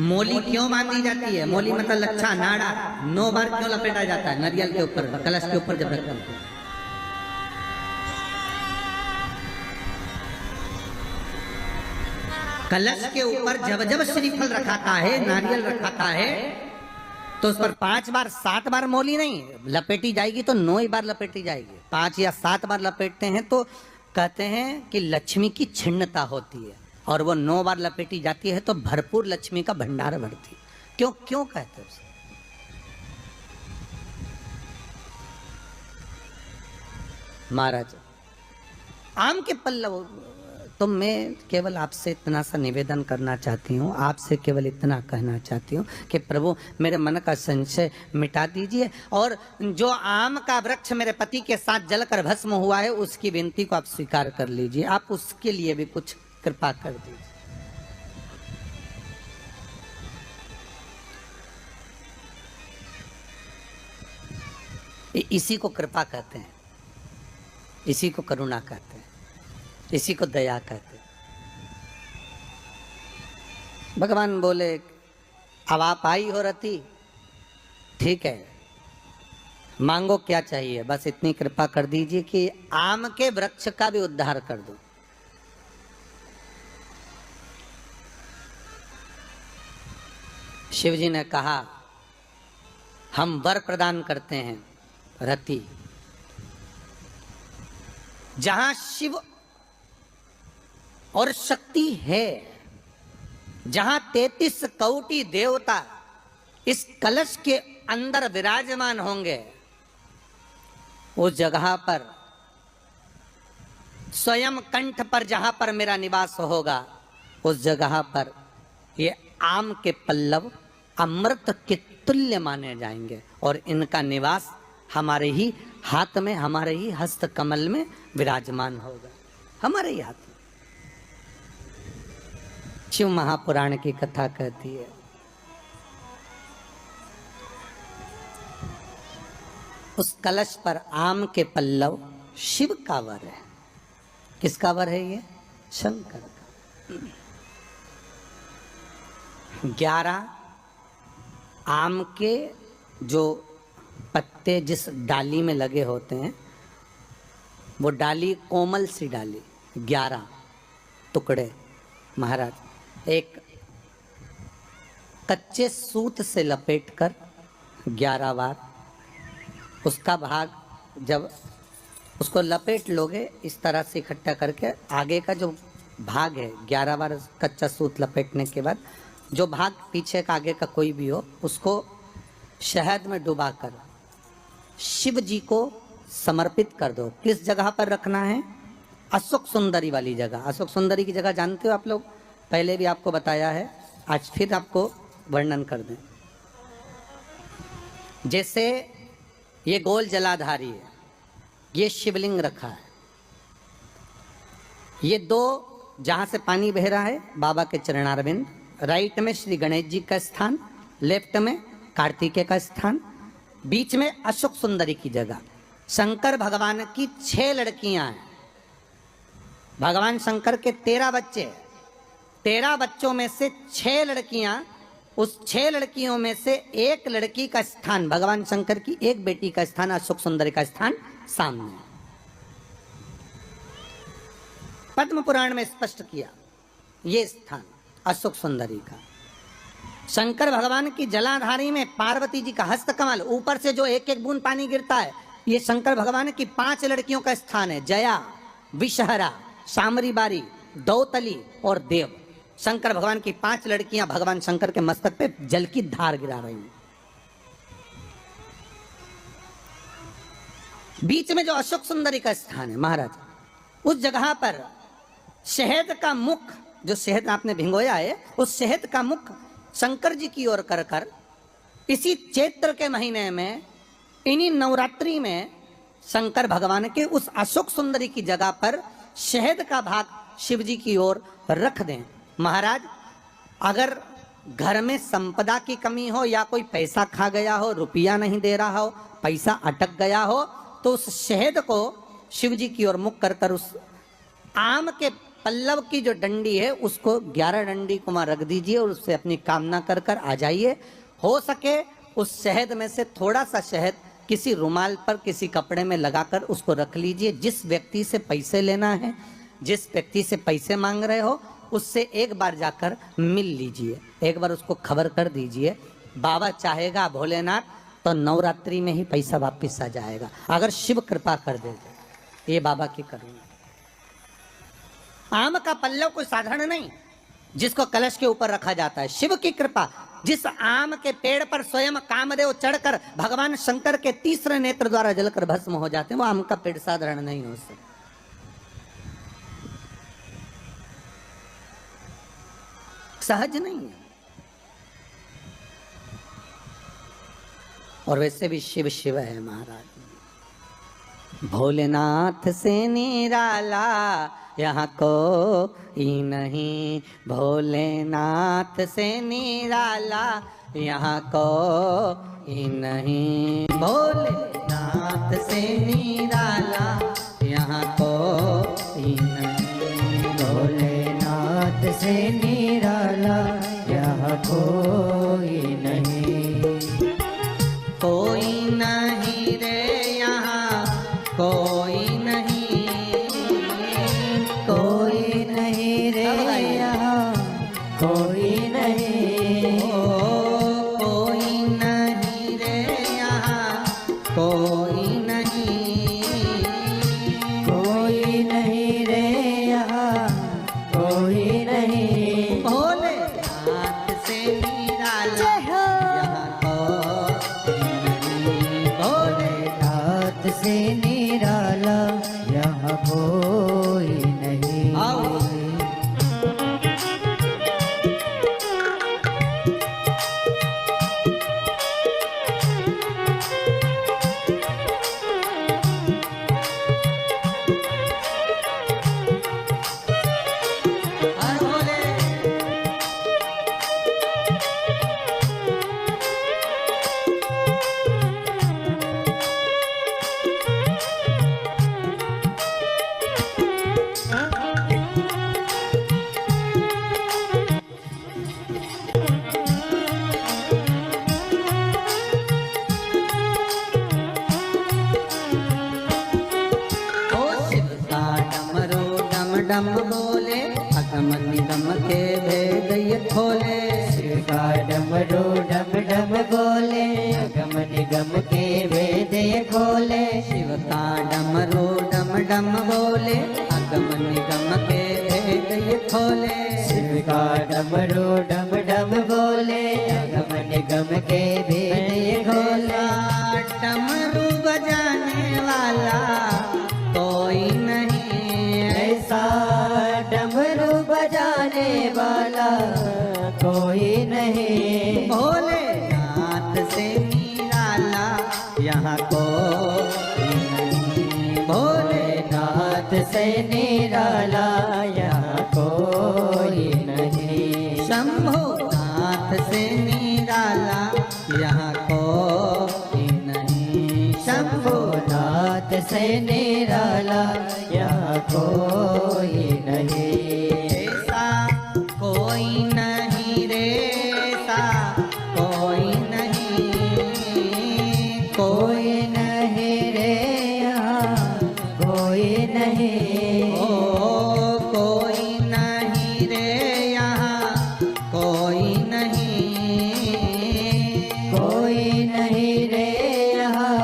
मोली क्यों बांधी जाती है? मोली मतलब लच्छा नाड़ा 9 बार क्यों लपेटा जाता है नारियल के ऊपर, कलश के ऊपर जब रखते हैं? कलश के ऊपर जब जब श्रीफल रखाता है, नारियल रखाता है, तो उस पर 5 बार 7 बार मोली नहीं लपेटी जाएगी, तो 9 ही बार लपेटी जाएगी। 5 या 7 बार लपेटते हैं तो कहते हैं कि लक्ष्मी की छिन्नता होती है, और वो 9 बार लपेटी जाती है तो भरपूर लक्ष्मी का भंडार भरती है। क्यों क्यों कहते हैं उसे? महाराज आम के पल्लव, तो मैं केवल आपसे इतना सा निवेदन करना चाहती हूँ, आपसे केवल इतना कहना चाहती हूँ कि प्रभु मेरे मन का संशय मिटा दीजिए, और जो आम का वृक्ष मेरे पति के साथ जलकर भस्म हुआ है उसकी विनती को आप स्वीकार कर लीजिए। आप उसके लिए भी कुछ कृपा कर दीजिए। इसी को कृपा कहते हैं, इसी को करुणा कहते हैं, इसी को दया कहते हैं। भगवान बोले अब आप आई हो रति, ठीक है, मांगो क्या चाहिए, बस इतनी कृपा कर दीजिए कि आम के वृक्ष का भी उद्धार कर दो। शिव जी ने कहा हम वर प्रदान करते हैं रति, जहां शिव और शक्ति है, जहां 33 कोटि देवता इस कलश के अंदर विराजमान होंगे, उस जगह पर स्वयं कंठ पर जहां पर मेरा निवास होगा, उस जगह पर ये आम के पल्लव अमृत के तुल्य माने जाएंगे, और इनका निवास हमारे ही हाथ में, हमारे ही हस्त कमल में विराजमान होगा, हमारे ही हाथ में। शिव महापुराण की कथा कहती है उस कलश पर आम के पल्लव शिव का वर है। किसका वर है ये? शंकर का। 11 आम के जो पत्ते जिस डाली में लगे होते हैं, वो डाली कोमल सी डाली, 11 टुकड़े महाराज एक कच्चे सूत से लपेटकर 11 बार उसका भाग, जब उसको लपेट लोगे इस तरह से इकट्ठा करके, आगे का जो भाग है 11 बार कच्चा सूत लपेटने के बाद जो भाग पीछे का आगे का कोई भी हो, उसको शहद में डुबाकर शिव जी को समर्पित कर दो। किस जगह पर रखना है? अशोक सुंदरी वाली जगह। अशोक सुंदरी की जगह जानते हो आप लोग, पहले भी आपको बताया है, आज फिर आपको वर्णन कर दें। जैसे ये गोल जलाधारी है, ये शिवलिंग रखा है, ये 2 जहां से पानी बह रहा है बाबा के चरणारविंद, राइट में श्री गणेश जी का स्थान, लेफ्ट में कार्तिकेय का स्थान, बीच में अशोक सुंदरी की जगह। शंकर भगवान की 6 लड़कियां हैं। भगवान शंकर के 13 बच्चे, 13 बच्चों में से 6 लड़कियां, उस 6 लड़कियों में से एक लड़की का स्थान, भगवान शंकर की एक बेटी का स्थान, अशोक सुंदरी का स्थान सामने पद्म पुराण में स्पष्ट किया। ये स्थान अशोक सुंदरी का। शंकर भगवान की जलाधारी में पार्वती जी का हस्त कमल, ऊपर से जो एक एक बूंद पानी गिरता है, ये शंकर भगवान की 5 लड़कियों का स्थान है। जया, विषहरा, सामरी बारी, दौतली और देव। शंकर भगवान की 5 लड़कियां भगवान शंकर के मस्तक पे जल की धार गिरा रही हैं। बीच में जो अशोक सुंदरी का स्थान है महाराज, उस जगह पर शहद का मुख, जो शहद आपने भिंगोया है, उस शहद का मुख शंकर जी की ओर कर कर इसी चैत्र के महीने में, इन्हीं नवरात्रि में शंकर भगवान के उस अशोक सुंदरी की जगह पर शहद का भाग शिव जी की ओर रख दें। महाराज अगर घर में संपदा की कमी हो, या कोई पैसा खा गया हो, रुपया नहीं दे रहा हो, पैसा अटक गया हो, तो उस शहद को शिव जी की ओर मुख कर कर उस आम के पल्लव की जो डंडी है उसको 11 डंडी को वहां रख दीजिए और उससे अपनी कामना कर कर आ जाइए। हो सके उस शहद में से थोड़ा सा शहद किसी रुमाल पर किसी कपड़े में लगाकर उसको रख लीजिए। जिस व्यक्ति से पैसे लेना है, जिस व्यक्ति से पैसे मांग रहे हो, उससे एक बार जाकर मिल लीजिए, एक बार उसको खबर कर दीजिए। बाबा चाहेगा भोलेनाथ तो नवरात्रि में ही पैसा वापिस आ जाएगा, अगर शिव कृपा कर दे। ये बाबा की करुणा। आम का पल्लव कोई साधारण नहीं जिसको कलश के ऊपर रखा जाता है, शिव की कृपा। जिस आम के पेड़ पर स्वयं कामदेव चढ़कर भगवान शंकर के तीसरे नेत्र द्वारा जलकर भस्म हो जाते हैं, वो आम का पेड़ साधारण नहीं हो सकता। सहज नहीं है। और वैसे भी शिव शिव है महाराज। भोलेनाथ से निराला यहाँ कोई नहीं, भोलेनाथ से निराला यहाँ कोई नहीं, भोलेनाथ से निराला यहाँ कोई नहीं, भोलेनाथ से निराला यहाँ कोई नहीं, कोई नहीं रे यहाँ कोई नहीं, कोई नहीं रे यहाँ कोई नहीं, कोई नहीं रे यहाँ कोई नहीं, कोई नहीं रे यहाँ कोई नहीं, भोलेनाथ से निराला यहाँ कोई नहीं, भोलेनाथ से निराला यहाँ कोई नहीं। आओ। डम बोले अगम निगम के भेद ये खोले, शिव का डमरू डम डम बोले अगम निगम के भेद ये खोले, शिव का डमरू डम डम बोले अगम निगम के भेद ये खोले, शिव का डमरू डम डम बोले अगम निगम के भेद ये खोले, डमरू बजाने वाला कोई नहीं ऐसा डमरू बजाने वाला कोई नहीं, भोलेनाथ से निराला यहाँ कोई नहीं, भोलेनाथ से निराला यहाँ कोई नहीं, शंभुनाथ से निराला यहाँ कोई नहीं, शंभुनाथ से निराला यहाँ कोई नहीं, ऐसा कोई नहीं रे, ऐसा कोई नहीं, कोई नहीं रे यहाँ कोई नहीं, ओ कोई नहीं रे यहाँ कोई नहीं, कोई नहीं रे यहाँ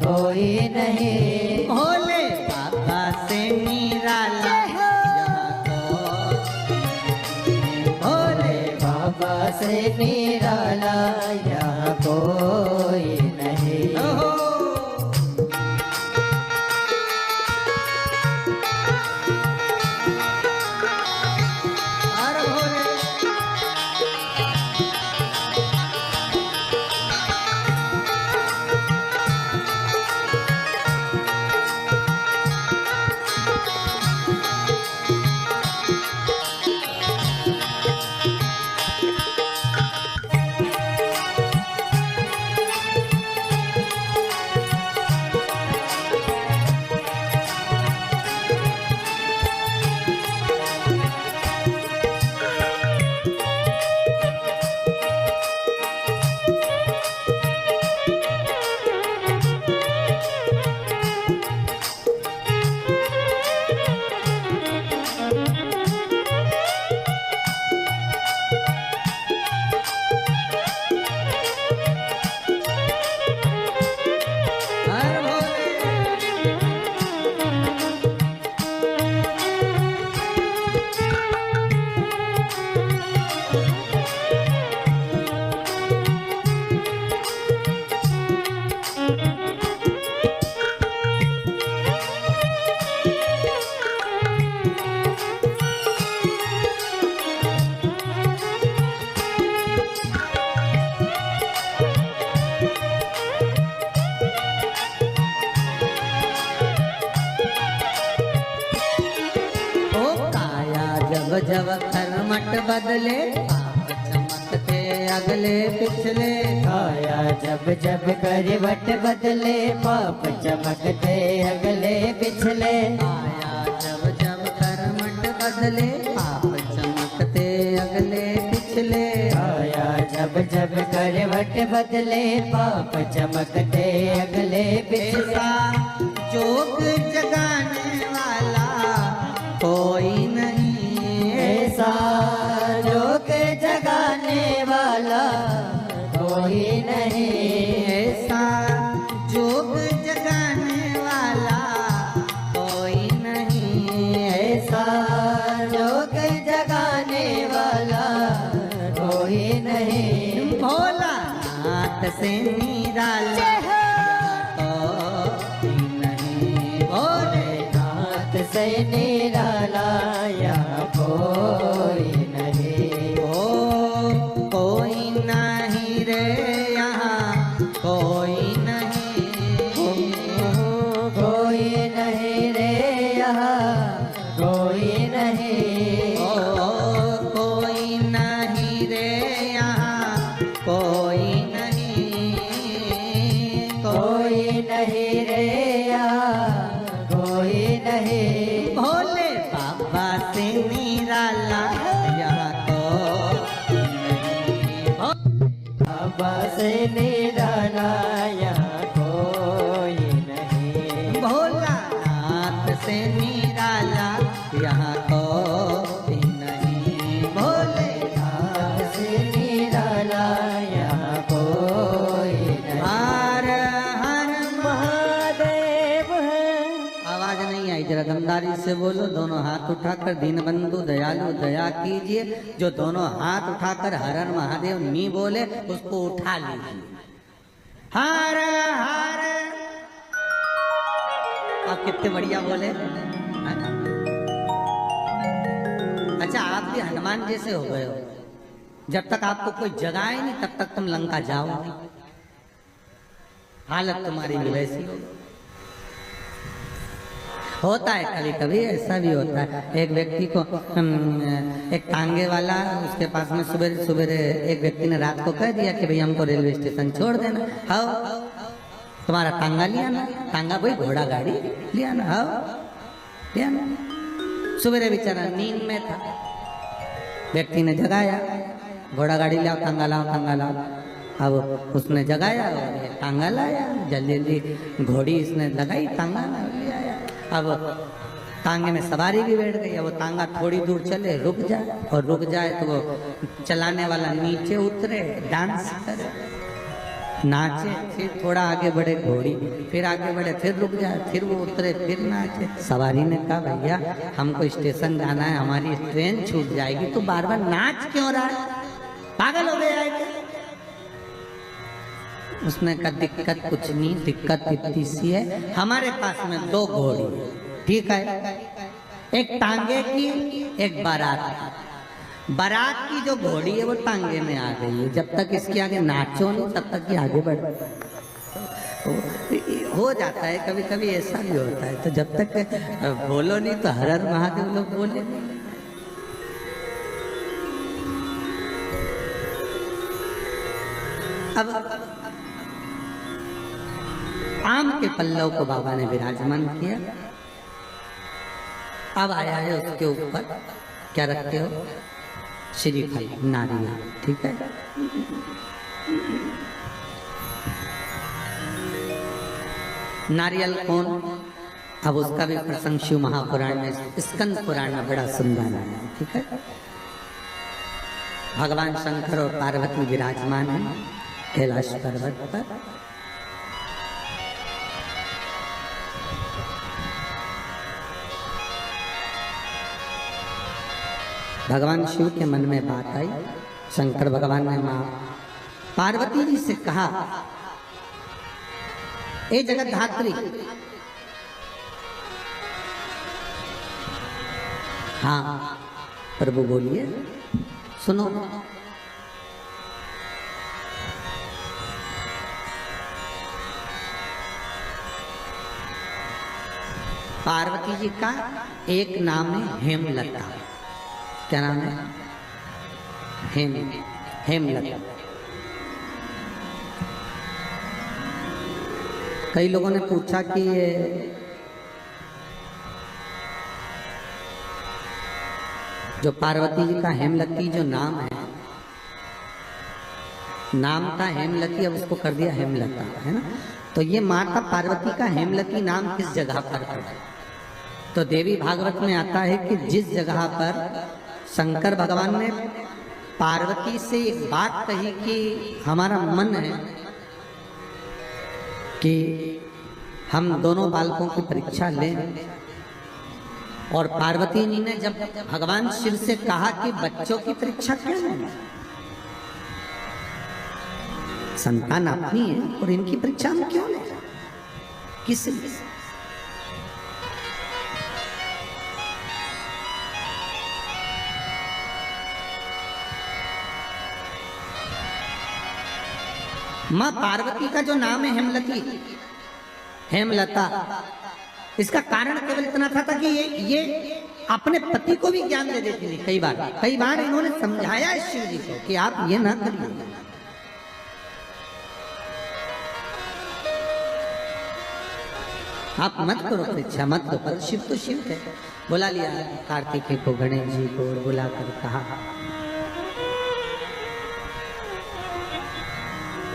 कोई नहीं, भोले बाबा से निराला यहाँ भोले बाबा से निराला यहाँ कोई नहीं, ओहो। हर भोले जब कर्मठ बदले आप चमकते अगले पिछले। आया जब जब करवट बदले पाप चमकते अगले पिछले। आया जब जब कर्मठ बदले आप चमकते अगले पिछले। आया जब जब करवट बदले पाप चमकते अगले पिछले। ऐसा जोग जगाने वाला कोई नहीं, ऐसा जोग जगाने वाला कोई नहीं। ऐसा जोग जगाने वाला कोई नहीं, ऐसा जोग जगाने वाला कोई नहीं। भोला नाथ से निराला कोई नहीं, भोले नाथ से निराला यहाँ कोई नहीं। ओ कोई नहीं रे यहाँ कोई नहीं, कोई नहीं रे यहाँ कोई नहीं। ओ कोई नहीं रे यहाँ कोई नहीं, कोई नहीं रे यहाँ कोई नहीं। भोले बाबा से निराला यहाँ कोई नहीं, बाबा से निराला यहाँ कोई नहीं। भोला नाथ से निराला यहाँ कोई नहीं, भोले नाथ से निराला यहाँ कोई नहीं। हर हर महादेव है। आवाज नहीं आई, जरा दमदारी से बोलो। दोनों हाथ उठाकर दीन बंधु दयालु दया कीजिए। जो दोनों हाथ उठाकर हर हर महादेव नहीं बोले उसको उठा लीजिए। हर हर, आप कितने बढ़िया बोले। अच्छा आप भी हनुमान जैसे हो गए हो, जब तक आपको कोई जगाए नहीं तब तक तुम लंका जाओ नहीं। हालत तुम्हारी भी वैसी होता है। कभी कभी ऐसा भी होता है। एक व्यक्ति को एक टांगे वाला उसके पास में सुबह सुबह एक व्यक्ति ने रात को कह दिया कि भाई हमको रेलवे स्टेशन छोड़ देना। हाउ तुम्हारा टांगा लिया ना, टांगा भाई घोड़ा गाड़ी लिया ना, हाउ लिया ना। सुबह बेचारा नींद में था, व्यक्ति ने जगाया, घोड़ा गाड़ी लाओ टांगा लाओ टांगा लाओ। अब उसने जगाया और ये टांगा लाया, जल्दी जल्दी घोड़ी इसने लगाई, टांगा ले आया। अब टांगे में सवारी भी बैठ गई। अब वो टांगा थोड़ी दूर चले रुक जाए, और रुक जाए तो वो चलाने वाला नीचे उतरे, डांस करे, नाचे, फिर थोड़ा आगे बढ़े घोड़ी, फिर आगे बढ़े, फिर रुक जाए, फिर वो उतरे, फिर नाचे। सवारी ने कहा भैया हमको स्टेशन जाना है, हमारी ट्रेन छूट जाएगी, तो बार बार नाच क्यों रहा है, पागल हो गया है क्या? उसने कहा दिक्कत कुछ नहीं, दिक्कत इतनी सी है, हमारे पास में दो घोड़ी, ठीक है, एक टांगे की एक बारात की। बारात की जो घोड़ी है वो टांगे में आ गई है, जब तक इसके आगे नाचो नहीं तब तक ये आगे बढ़ हो जाता है। कभी कभी ऐसा भी होता है, तो जब तक बोलो नहीं तो हर हर महादेव लोग बोले नहीं। अब आम के पल्लव को बाबा ने विराजमान किया। अब आया है उसके ऊपर क्या रखते हो, श्रीफल नारियल, ठीक है। नारियल कौन, अब उसका भी प्रसंग शिव महापुराण में, स्कंद पुराण में बड़ा सुंदर है, ठीक है। भगवान शंकर और पार्वती विराजमान है कैलाश पर्वत पर। भगवान शिव के मन में बात आई, शंकर भगवान ने मां पार्वती जी से कहा, ए जगत धात्री, हाँ प्रभु बोलिए, सुनो। पार्वती जी का एक नाम है हेमलता। क्या नाम है? हेमलता। कई लोगों ने पूछा कि ये जो पार्वती जी का हेमलती जो नाम है, नाम था हेमलती, अब उसको कर दिया हेमलता, है ना। तो ये माता पार्वती का हेमलती नाम किस जगह पर पड़ा? तो देवी भागवत में आता है कि जिस जगह पर शंकर भगवान ने पार्वती से एक बात कही कि हमारा मन है कि हम दोनों बालकों की परीक्षा लें, और पार्वती जी ने जब भगवान शिव से कहा कि बच्चों की परीक्षा क्यों लें, संतान अपनी है और इनकी परीक्षा हम क्यों लें, किस लिए? मां पार्वती का जो नाम है हेमलती, हेमलता, इसका कारण केवल इतना था कि ये अपने पति को भी ज्ञान दे देती थी। कई बार इन्होंने समझाया है शिव जी को कि आप ये ना करिए। आप मत करो परीक्षा, मत करो, पर शिव तो शिव थे। बुला लिया कार्तिकेय को, गणेश जी को, और बुलाकर कहा,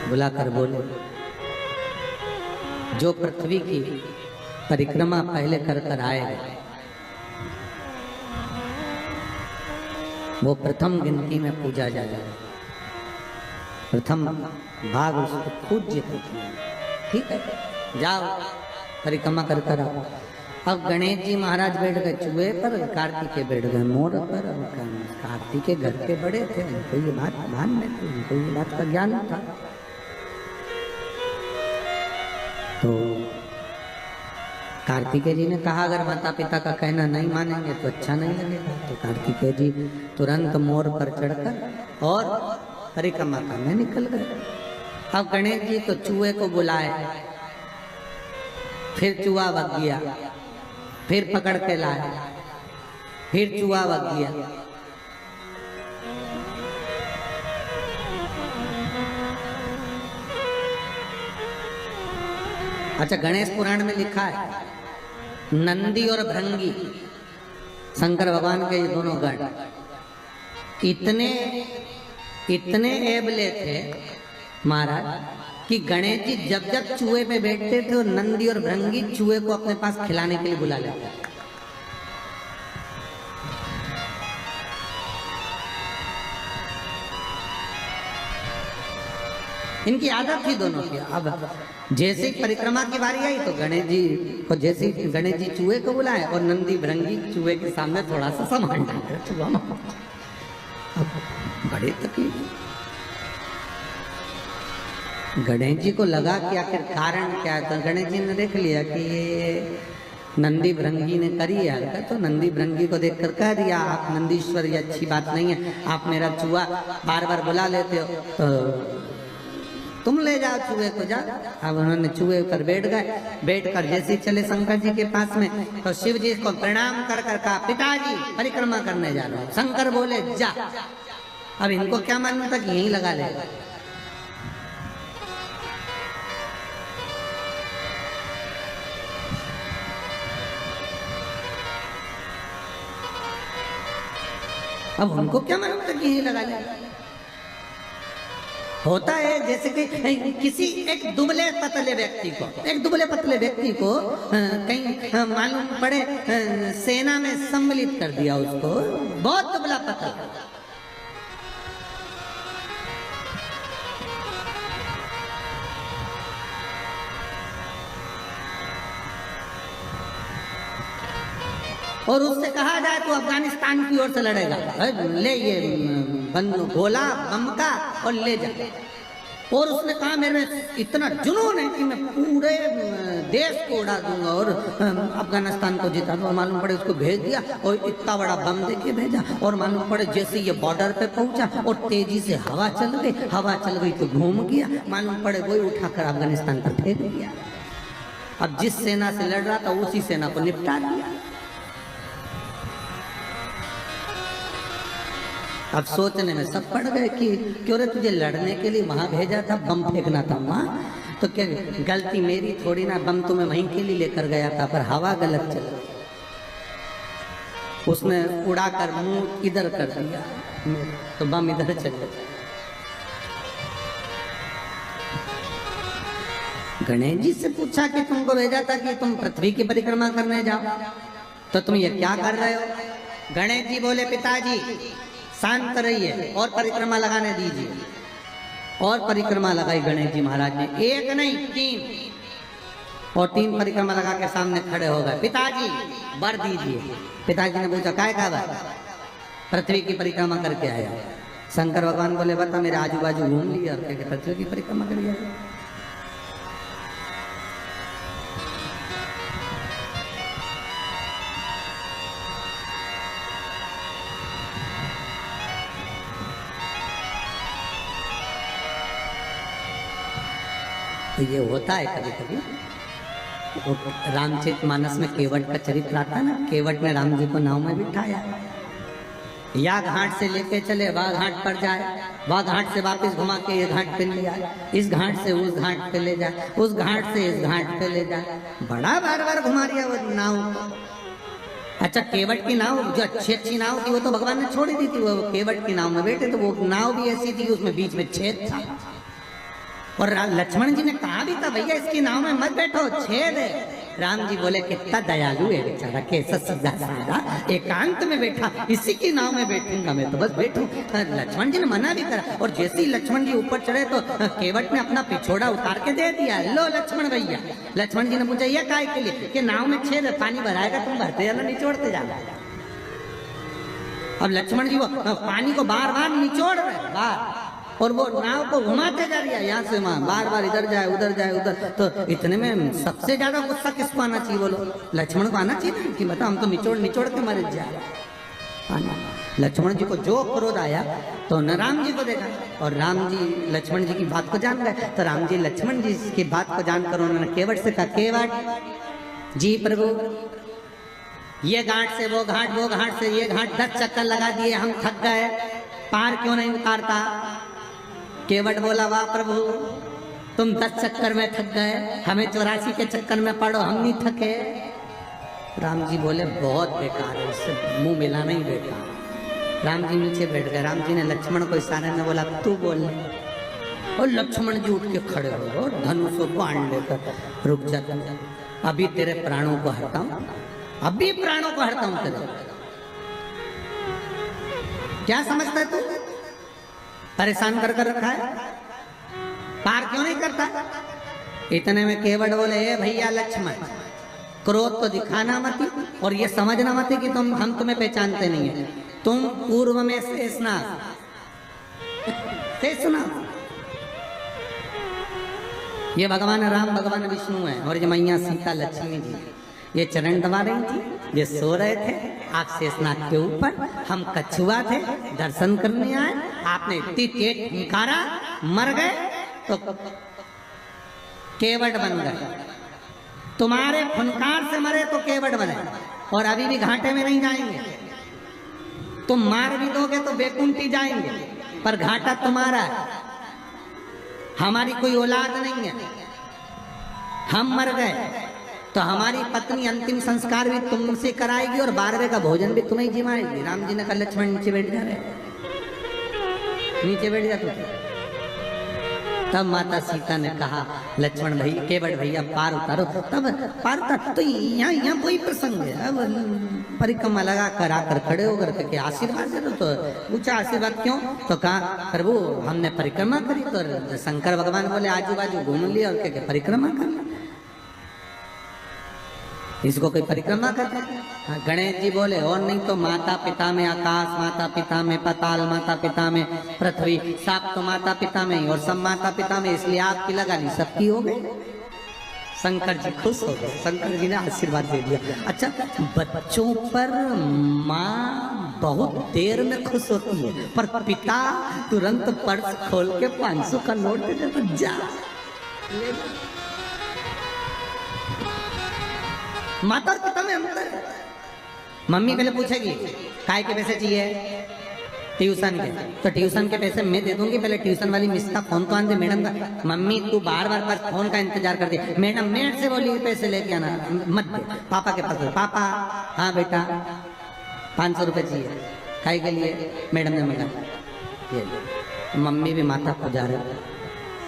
बुलाकर बोले, जो पृथ्वी की परिक्रमा पहले कर कर आएगा वो प्रथम गिनती में पूजा जाएगा, प्रथम भाग उसको पूज्य करते हैं। ठीक है, जाओ परिक्रमा कर कर आओ। अब गणेश जी महाराज बैठ गए चूहे पर, कार्तिकेय बैठ गए मोर पर। कार्तिकेय घर के बड़े थे, उनको ये बात भान में थी, उनको ये बात का ज्ञान था। तो कार्तिकेय जी ने कहा अगर माता पिता का कहना नहीं मानेंगे तो अच्छा नहीं लगेगा। तो कार्तिकेय जी तुरंत मोर पर चढ़कर और परिक्रमा करने निकल गए। अब गणेश जी तो चूहे को बुलाए, फिर चूहा भग गया, फिर पकड़ के लाए, फिर चूहा भग गया। अच्छा, गणेश पुराण में लिखा है नंदी और भृंगी, शंकर भगवान के ये दोनों गण इतने एबले थे महाराज कि गणेश जी जब जब चूहे पे बैठते थे और नंदी और भृंगी चूहे को अपने पास खिलाने के लिए बुला लेते। इनकी आदत थी दोनों की। अब जैसे ही परिक्रमा की बारी आई तो गणेश जी को, जैसे ही गणेश जी चूहे को बुलाए और नंदी भृंगी चूहे के सामने थोड़ा सा सामान डाले, चूहा बड़े तकलीफ। गणेश जी को लगा कि आखिर कारण क्या है। तो गणेश जी ने देख लिया कि ये नंदी भृंगी ने करी है, तो नंदी भृंगी को देखकर कह दिया आप नंदीश्वर, ये अच्छी बात नहीं है, आप मेरा चूहा बार बार बुला लेते हो, तो तुम ले जाओ चूहे को, जा। अब उन्होंने चूहे पर बैठ गए, बैठकर जैसे चले शंकर जी के पास में, तो शिव जी को प्रणाम कर कर कहा पिताजी परिक्रमा करने जा रहा हूं। शंकर बोले जा। अब इनको क्या मालूम था कि यहीं लगा लेगा। अब उनको क्या मालूम था कि यहीं लगा लेगा। होता है जैसे कि किसी एक दुबले पतले व्यक्ति को कहीं मालूम पड़े सेना में सम्मिलित कर दिया, उसको बहुत दुबला पतला, और उससे कहा जाए तो अफगानिस्तान की ओर से लड़ेगा, ले ये गोला बम का और ले जा। और उसने कहा मेरे में इतना जुनून है कि मैं पूरे देश को उड़ा दूंगा और अफगानिस्तान को जिता दूंगा। मालूम पड़े उसको भेज दिया और इतना बड़ा बम देके भेजा, और मालूम पड़े जैसे ये बॉर्डर पे पहुंचा और तेजी से हवा चल गई तो घूम गया, मालूम पड़े वही उठाकर अफगानिस्तान पर फेंक दिया। अब जिस सेना से लड़ रहा था उसी सेना को निपटा दिया। अब सोचने में सब पड़ गए कि क्यों रे तुझे लड़ने के लिए वहां भेजा था, बम फेंकना था वहां, तो क्या गलती मेरी थोड़ी ना, बम तो मैं वहीं के लिए लेकर गया था, पर हवा गलत चल गई, उसने उड़ाकर मुंह इधर कर दिया तो बम इधर चल गया। गणेश जी से पूछा कि तुमको भेजा था कि तुम पृथ्वी की परिक्रमा करने जाओ, तो तुम ये क्या कर रहे हो? गणेश जी बोले पिताजी शांत रहिए और परिक्रमा लगाने दीजिए। और परिक्रमा लगाई गणेश जी महाराज ने, एक नहीं 3, और 3 परिक्रमा लगा के सामने खड़े हो गए। पिताजी वर दीजिए। पिताजी ने पूछा काय का वर? पृथ्वी की परिक्रमा करके आया। शंकर भगवान बोले बता मेरे आजू बाजू घूम लिया और क्या पृथ्वी की परिक्रमा कर लिया। तो ये होता है कभी कभी। रामचरितमानस में केवट का चरित्र आता है ना, केवट ने राम जी को नाव में बिठाया, या घाट से लेके चले वह घाट पर जाए, वह घाट से वापस घुमा के ये घाट पे ले जाए, इस घाट से उस घाट पे ले जाए, उस घाट से इस घाट पे ले जाए, बड़ा बार बार घुमा दिया वो नाव को। अच्छा केवट की नाव जो अच्छी नाव थी वो तो भगवान ने छोड़ दी थी, वो केवट की नाव में बैठे तो वो नाव भी ऐसी थी उसमें बीच में छेद था, और लक्ष्मण जी ने कहा भी था भैया इसकी नाव में मत बैठो छेद है। राम जी बोले कितना दयालु है बेचारा, कैसा सीधा साधा एकांत में बैठा, इसी की नाव में बैठूंगा मैं तो बस बैठूं। लक्ष्मण जी ने मना भी करा, और जैसे ही लक्ष्मण जी ऊपर चढ़े तो केवट ने अपना पिछोड़ा उतार के दे दिया, लो लक्ष्मण भैया। लक्ष्मण जी ने पूछा ये काय के लिए? कि नाव में छेद है, पानी भराएगा तुम भरते जाना निचोड़ते जाना। अब लक्ष्मण जी वो पानी को बार बार निचोड़ रहे बार, और वो नाव को घुमाते जा रही है यहाँ से वहां, बार बार इधर जाए उधर। तो इतने में सबसे ज्यादा गुस्सा किसको आना चाहिए बोलो? लक्ष्मण को आना चाहिए कि बता हम तो निचोड़ के मर जाए। लक्ष्मण जी को जो क्रोध आया तो न राम जी को देखा, और राम जी लक्ष्मण जी की बात को जान गए, तो राम जी लक्ष्मण जी की बात को जानकर उन्होंने केवट से कहा केवट जी प्रभु ये घाट से वो घाट से ये घाट 10 चक्कर लगा दिए, हम थक गए, पार क्यों नहीं उतारता? केवट बोला वाह प्रभु तुम 10 चक्कर में थक गए, हमें 84 के चक्कर में पड़ो, हम नहीं थके। राम जी बोले बहुत बेकार है, इससे मुंह मिलाना ही बेकार। राम जी नीचे बैठ गए। राम जी ने लक्ष्मण को इशारे में बोला तू बोल, और लक्ष्मण जी उठ के खड़े हो गए, धनुष को बाण लेकर रुक जाता, अभी तेरे प्राणों को हरता हूं, अभी प्राणों को हरता हूं तेरे। क्या समझता है तू? परेशान कर रखा है, पार क्यों नहीं करता? इतने में केवट बोले ए भैया लक्ष्मण क्रोध तो दिखाना मत, और ये समझना मत कि हम तुम्हें पहचानते नहीं है, तुम पूर्व में शेषनाग ये भगवान राम भगवान विष्णु है, और ये मैया सीता लक्ष्मी जी ये चरण दबा रही थी, ये सो रहे थे, आप शेषनाग के ऊपर, हम कछुआ थे दर्शन करने आए, आपने इतनी तेज फुंकारा मर गए तो केवट बन गए, तुम्हारे फुनकार से मरे तो केवट बने, और अभी भी घाटे में नहीं जाएंगे, तुम मार भी दोगे तो बेकुंठी जाएंगे, पर घाटा तुम्हारा है, हमारी कोई औलाद नहीं है, हम मर गए तो हमारी पत्नी अंतिम संस्कार भी तुमसे कराएगी और 12वें का भोजन भी तुम्हें जिमाएगी। राम जी ने कहा लक्ष्मण नीचे बैठ जा रहे, नीचे बैठ जा तू। तब माता सीता ने कहा लक्ष्मण भैया केवट भैया पार उतारो, तब पार उतार। तो यहाँ कोई प्रसंग है, अब परिक्रमा लगा कर आकर खड़े होकर के आशीर्वाद दे दो, तो पूछा आशीर्वाद क्यों? तो कहा प्रभु हमने परिक्रमा करी, तो शंकर भगवान बोले आजू बाजू घूम लिया और क्या परिक्रमा कर, इसको कोई परिक्रमा करते हैं। गणेश जी बोले और नहीं तो माता पिता में आकाश, माता पिता में पाताल, माता पिता में पृथ्वी, साप तो माता पिता में ही और सब माता पिता में, इसलिए आपकी लगा ली सबकी हो गई। शंकर जी खुश हो गए, शंकर जी ने आशीर्वाद दे दिया। अच्छा बच्चों पर माँ बहुत देर में खुश होती है, पर पिता तुरंत पर्स खोल के 500 का नोट दे देता, जा माता और पिता में अंतर है। मम्मी पहले पूछेगी काय के पैसे चाहिए, ट्यूशन के, तो ट्यूशन के पैसे मैं दे दूंगी। पहले ट्यूशन वाली मिस का फोन तो आने दे मैडम का। मम्मी तू बार बार बस फोन का इंतजार कर दे। मैडम मेड से बोली पैसे लेके आना मत दे, पापा के पास दे। पापा हाँ बेटा 500 रुपये चाहिए खाई के लिए, मैडम ने मंगा ये। मम्मी भी माथा को जा रहे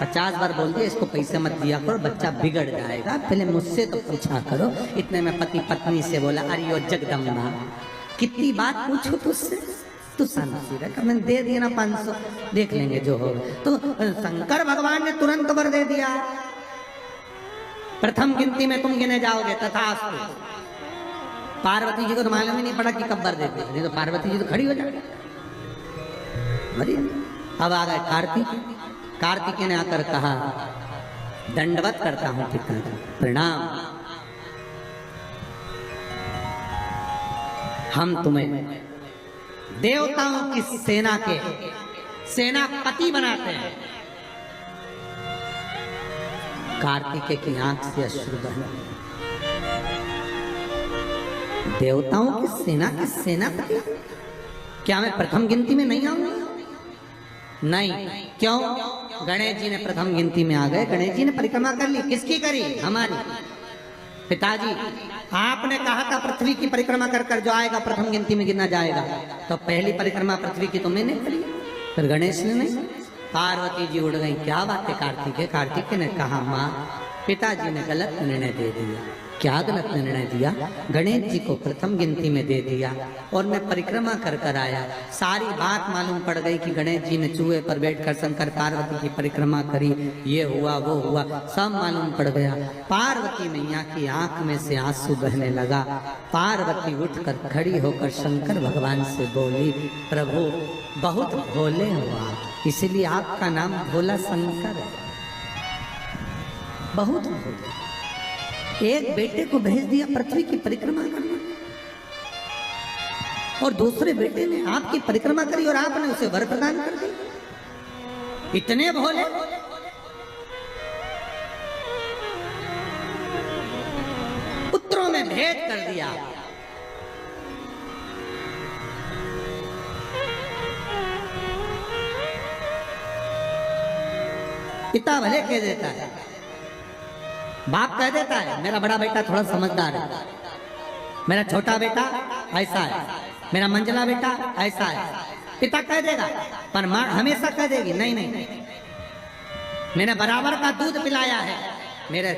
50 बार बोल दिया इसको पैसे मत दिया करो, बच्चा बिगड़ जाएगा, पहले मुझसे तो पूछा करो। इतने में पति पत्नी से बोला अरे यो जगदम्बा कितनी बात पूछो तुझसे, तू शांति रख, मैंने दे दिया ना 500, देख लेंगे जो होगा। तो शंकर भगवान ने तुरंत वर दे दिया, प्रथम गिनती में तुम गिने जाओगे तथास्तु। पार्वती जी को तो मालूम ही नहीं पड़ा कि कब वर देते, नहीं तो पार्वती जी तो खड़ी हो जाए। अब आ गए कार्तिक। कार्तिकेय ने आकर कहा दंडवत करता हूं पिताजी, प्रणाम। हम तुम्हें देवताओं की सेना के सेनापति बनाते हैं। कार्तिकेय की आंख से अश्रु बहे। देवताओं की सेना के सेनापति? क्या मैं प्रथम गिनती में नहीं आऊंगा? नहीं। क्यों? गणेश जी ने प्रथम गिनती में आ गए। गणेश जी ने परिक्रमा कर ली। किसकी करी? हमारी। पिताजी आपने कहा था पृथ्वी की परिक्रमा कर कर जो आएगा प्रथम गिनती में गिना जाएगा, तो पहली परिक्रमा पृथ्वी की तो मैंने करी, फिर गणेश ने नहीं। पार्वती जी उड़ गई। क्या बात है कार्तिकेय? कार्तिकेय ने कहा माँ पिताजी ने गलत निर्णय दे दिया। क्या गलत निर्णय दिया? गणेश जी को प्रथम गिनती में दे दिया और मैं परिक्रमा कर कर आया। सारी बात मालूम पड़ गई कि गणेश जी ने चूहे पर बैठकर शंकर पार्वती की परिक्रमा करी, ये हुआ वो हुआ, सब मालूम पड़ गया। पार्वती मैया की आंख में से आंसू बहने लगा। पार्वती उठकर खड़ी होकर शंकर भगवान से बोली प्रभु बहुत भोले हुआ, इसलिए आपका नाम भोला शंकर है। बहुत भोले। एक बेटे को भेज दिया पृथ्वी की परिक्रमा करने, और दूसरे बेटे ने आपकी परिक्रमा करी और आपने उसे वर प्रदान कर दिया। इतने भोले। पुत्रों में भेद कर दिया। पिता भले कह देता है, बाप कह देता है मेरा बड़ा बेटा थोड़ा समझदार है, मेरा छोटा बेटा ऐसा है, मेरा मंझला बेटा ऐसा है। पिता कह देगा, पर माँ हमेशा कह देगी नहीं नहीं, मैंने बराबर का दूध पिलाया है। मेरे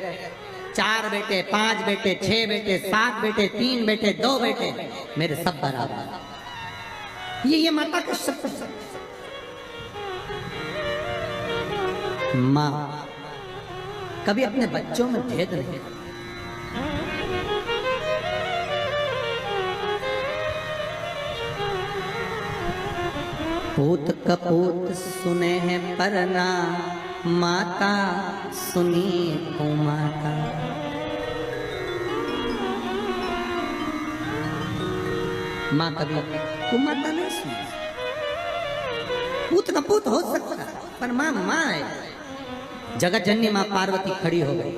4 बेटे, 5 बेटे, 6 बेटे, 7 बेटे, 3 बेटे, 2 बेटे, मेरे सब बराबर। ये माता का शब्द। माँ कभी अपने बच्चों में भेद नहीं। पूत कपूत सुने हैं परना, माता सुनी कुमाता। माँ कभी कुमाता नहीं सुनी। पूत कपूत हो सकता है पर माँ माँ है। जगत जननी मां पार्वती खड़ी हो गई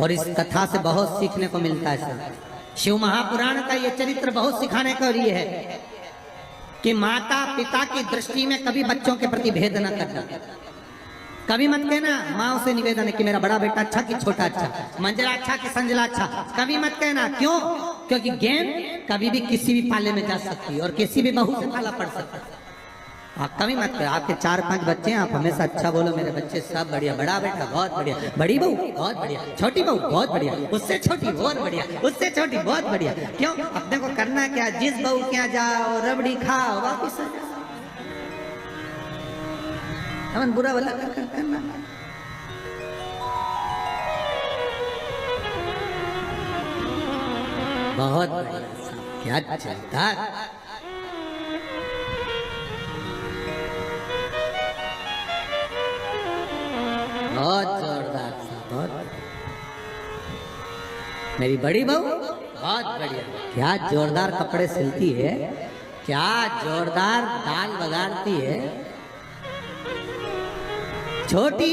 और इस कथा से बहुत सीखने को मिलता है। शिव महापुराण का ये चरित्र बहुत सिखाने का लिए है कि माता पिता की दृष्टि में कभी बच्चों के प्रति भेद न करना। कभी मत कहना माँ से निवेदन है कि मेरा बड़ा बेटा अच्छा कि छोटा अच्छा, मंजला अच्छा कि संजला अच्छा, कभी मत कहना। क्यों? क्योंकि गेंद कभी भी किसी भी पाले में जा सकती है और किसी भी बहू से पाला पड़ सकता है। आप कभी मत करो। आपके 4-5 बच्चे हैं, आप हमेशा अच्छा बोलो मेरे बच्चे सब बढ़िया, बड़ा बेटा बहुत बढ़िया, बड़ी बहू बहुत बढ़िया, छोटी बहू बहुत बढ़िया, उससे छोटी बहुत बढ़िया, उससे छोटी बहुत बढ़िया। क्यों? अपने को करना क्या, जिस बहू के यहाँ जाओ रबड़ी खाओ वापिस आ जाओ। हमन बुरा भला करना। बहुत बढ़िया, क्या चलता। बहुत जोरदार था, बहुत। मेरी बड़ी बहू बहुत बढ़िया, क्या जोरदार कपड़े सिलती है, क्या जोरदार दाल बघारती है। छोटी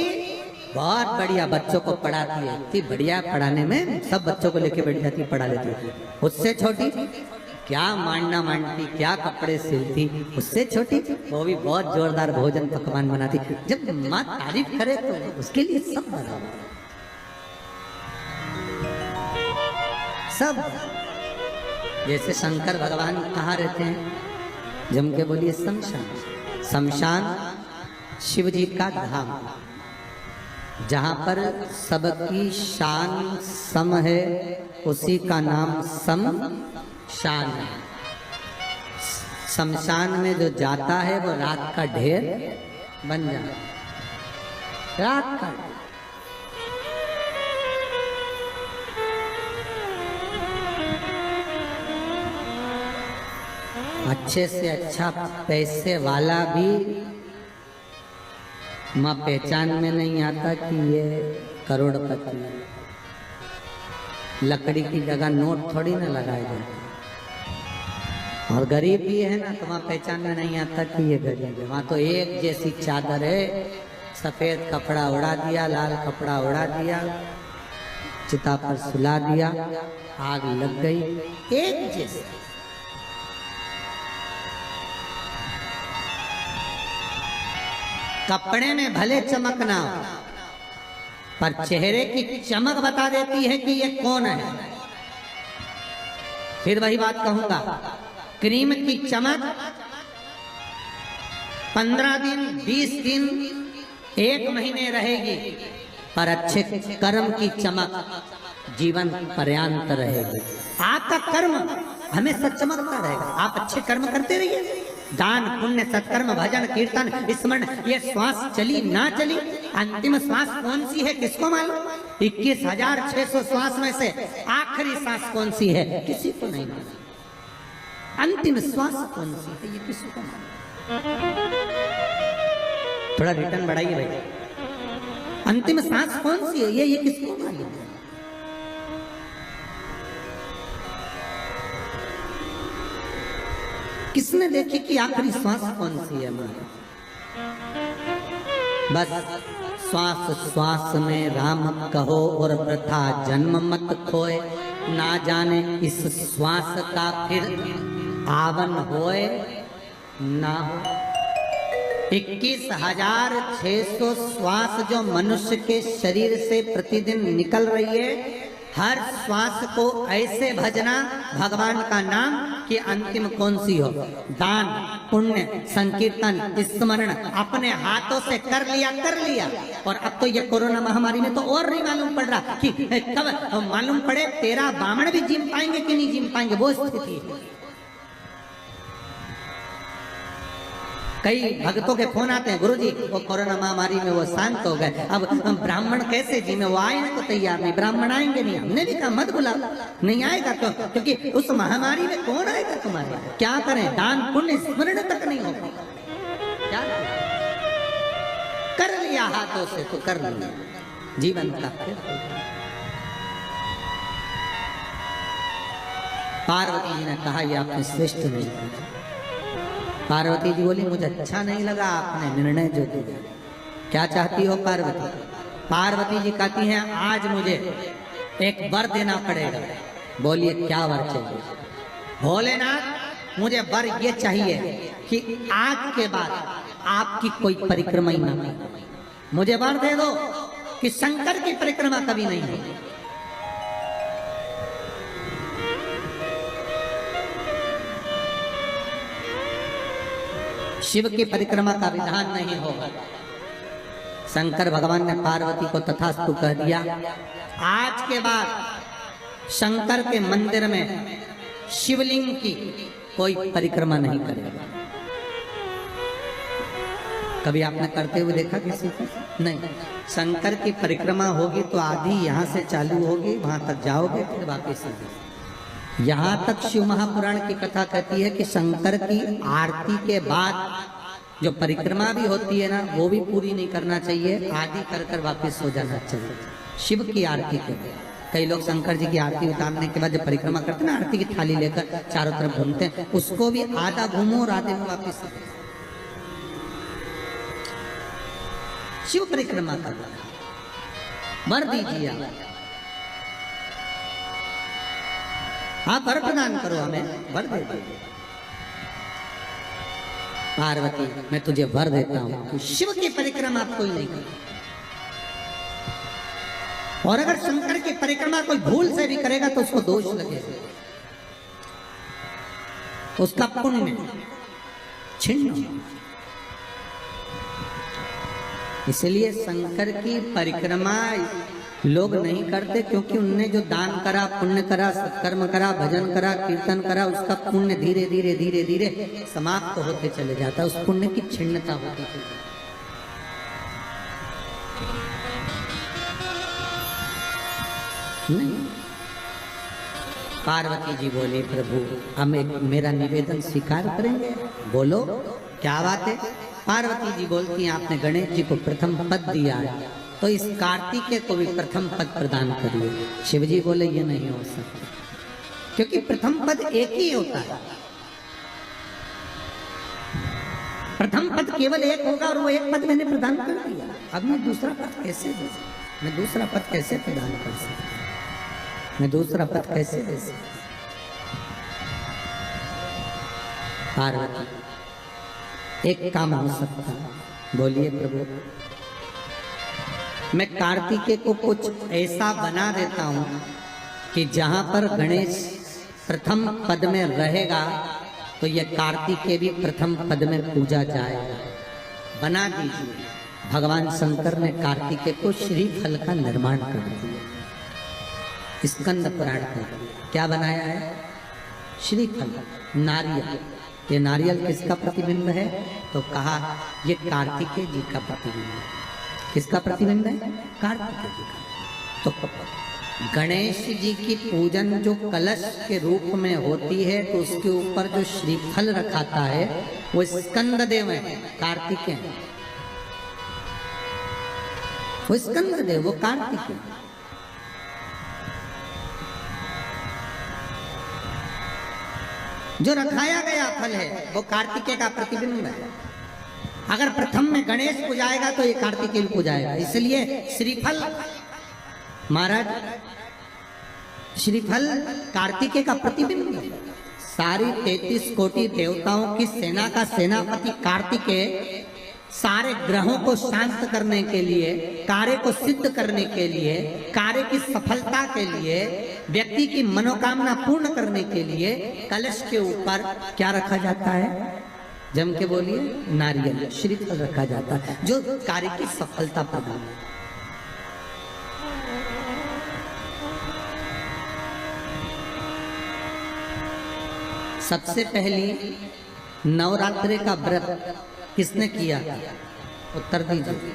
बहुत बढ़िया बच्चों को पढ़ाती है, इतनी बढ़िया पढ़ाने में, सब बच्चों को लेके बैठ जाती, पढ़ा लेती है। उससे छोटी क्या मांडना मांडती, क्या कपड़े सिलती, उससे छोटी वो भी बहुत जोरदार भोजन पकवान बनाती। जब माँ तारीफ करे तो उसके लिए सब बराबर, सब। जैसे शंकर भगवान कहाँ रहते हैं? जम के बोलिए शमशान। शमशान शिव जी का धाम, जहाँ पर सबकी शान सम है, उसी का नाम शमशान है। शमशान में जो जाता है वो रात का ढेर बन जाता है, रात का। अच्छे से अच्छा पैसे वाला भी माँ पहचान में नहीं आता कि ये करोड़पति है। लकड़ी की जगह नोट थोड़ी ना लगाए जाते, और गरीब भी है ना तो वहाँ पहचान में नहीं आता कि ये गरीब है। वहाँ तो एक जैसी चादर है, सफेद कपड़ा उड़ा दिया, लाल कपड़ा उड़ा दिया, चिता पर सुला दिया, आग लग गई, एक जैसे। कपड़े में भले चमक ना हो, पर चेहरे की चमक बता देती है कि ये कौन है। फिर वही बात कहूंगा, क्रीम की चमक 15 दिन, 20 दिन, 1 महीने रहेगी, पर अच्छे कर्म की चमक जीवन पर्यंत रहेगी। आपका कर्म हमेशा चमकता रहेगा। आप अच्छे कर्म करते रहिए, दान पुण्य सत्कर्म भजन कीर्तन स्मरण, ये श्वास चली ना चली, अंतिम श्वास कौन सी है किसको मालूम? 21,600 श्वास में से आखिरी सांस कौन सी है किसी को नहीं मालूम। अंतिम श्वास कौन सी है ये किसी को मालूम। थोड़ा रिटर्न बढ़ाइए भाई। अंतिम सांस कौन सी है ये किसको मालूम है? किसने देखी कि आखिरी श्वास कौन सी है हमारी? बस श्वास श्वास में राम कहो और वृथा जन्म मत खोए, ना जाने इस श्वास का फिर आवन होए ना हो। 21,600 श्वास जो मनुष्य के शरीर से प्रतिदिन निकल रही है, हर श्वास को ऐसे भजना भगवान का नाम कि अंतिम कौन सी हो। दान पुण्य संकीर्तन स्मरण अपने हाथों से कर लिया। और अब तो ये कोरोना महामारी में तो और नहीं मालूम पड़ रहा कि कब मालूम पड़े 13 ब्राह्मण भी जिम पाएंगे कि नहीं जिम पाएंगे, वो स्थिति है। कई भक्तों के फोन आते हैं, गुरुजी वो कोरोना महामारी में वो शांत हो गए, अब ब्राह्मण कैसे जी में? वो आने को तैयार नहीं, ब्राह्मण आएंगे नहीं। हमने भी कहा मत बुलाओ, नहीं आएगा तो, क्योंकि उस महामारी में कौन आएगा तुम्हारे? क्या करें? दान पुण्य स्मरण तक नहीं होगा। क्या कर लिया हाथों से तो कर लिया, जीवन का। पार्वती जी ने कहा ये आपने श्रेष्ठ नहीं किया। पार्वती जी बोली मुझे अच्छा नहीं लगा आपने निर्णय जो दिया। क्या चाहती हो पार्वती? पार्वती जी कहती हैं आज मुझे एक वर देना पड़ेगा। बोलिए क्या वर चाहिए? भोलेनाथ मुझे वर ये चाहिए कि आज के बाद आपकी कोई परिक्रमा ही ना हो। मुझे वर दे दो कि शंकर की परिक्रमा कभी नहीं होगी। शिव की परिक्रमा का विधान नहीं होगा। शंकर भगवान ने पार्वती को तथास्तु कह दिया। आज के बाद शंकर के मंदिर में शिवलिंग की कोई परिक्रमा नहीं करेगा। कभी आपने करते हुए देखा किसी को? नहीं। शंकर की परिक्रमा होगी तो आधी यहाँ से चालू होगी, वहां तक जाओगे फिर वापिस यहाँ तक शिव महापुराण की कथा कहती है कि शंकर की आरती के बाद जो परिक्रमा भी होती है ना, वो भी पूरी नहीं करना चाहिए, आदि कर कर वापिस हो जाना चाहिए। शिव की आरती के कई लोग शंकर जी की आरती उतारने के बाद जब परिक्रमा करते हैं ना, आरती की थाली लेकर चारों तरफ घूमते हैं, उसको भी आधा घूमो और आधे में वापिस। शिव परिक्रमा कर वर दीजिए। हाँ वर प्रदान करो, हमें वर दे दो। पार्वती मैं तुझे वर देता हूं कि शिव की परिक्रमा आप कोई नहीं करे, और अगर शंकर की परिक्रमा कोई भूल से भी करेगा तो उसको दोष लगेगा, उसका पुण्य छिन्न होगा। इसलिए शंकर की परिक्रमा लोग नहीं करते, क्योंकि उनने जो दान करा, पुण्य करा, सत्कर्म करा, भजन करा, कीर्तन करा, उसका पुण्य धीरे धीरे धीरे धीरे समाप्त होते चले जाता है, उस पुण्य की छिन्नता होती चली जाती। नहीं, पार्वती जी बोली प्रभु हम एक मेरा निवेदन स्वीकार करेंगे, बोलो क्या बात है। पार्वती जी बोलती हैं आपने गणेश जी को प्रथम पद दिया है, तो इस कार्तिकेय को भी प्रथम पद प्रदान करिए। शिव जी बोले ये नहीं हो सकता, क्योंकि प्रथम पद एक ही होता है, प्रथम पद केवल एक होगा और वो एक पद मैंने प्रदान कर दिया, अब मैं दूसरा पद कैसे दे सकता, मैं दूसरा पद कैसे प्रदान कर सकता, मैं दूसरा पद कैसे दे सकता। पार्वती एक काम हो सकता है, बोलिए प्रभु। मैं कार्तिकेय को कुछ ऐसा बना देता हूं कि जहां पर गणेश प्रथम पद में रहेगा तो ये कार्तिकेय भी प्रथम पद में पूजा जाएगा, बना दीजिए। भगवान शंकर ने कार्तिकेय को श्रीफल का निर्माण कर दिया, स्कंद पुराण का क्या बनाया है, श्रीफल, नारियल। ये नारियल किसका प्रतिबिंब है, तो कहा ये कार्तिकेय जी का प्रतिबिंब है। किसका प्रतिबिंब है, कार्तिकेय जी का। तो गणेश जी की पूजन जो कलश के रूप में होती है, तो उसके ऊपर जो श्रीफल रखाता है वो स्कंद देव है, कार्तिकेय है, वो स्कंद देव, वो कार्तिकेय। जो रखाया गया फल है वो कार्तिकेय का प्रतिबिंब है। अगर प्रथम में गणेश पूजाएगा तो ये कार्तिकेय भी पूजाएगा, इसलिए श्रीफल महाराज, श्रीफल कार्तिकेय का प्रतिबिंब है। सारी 33 कोटि देवताओं की सेना का सेनापति कार्तिकेय सारे ग्रहों को शांत करने के लिए, कार्य को सिद्ध करने के लिए, कार्य की सफलता के लिए, व्यक्ति की मनोकामना पूर्ण करने के लिए कलश के ऊपर क्या रखा जाता है, जम के बोलिए, नारियल, श्रीफल रखा जाता है, जो कार्य की सफलता प्रदान। सबसे पहली नवरात्रि का व्रत किसने किया था, उत्तर दीजिए।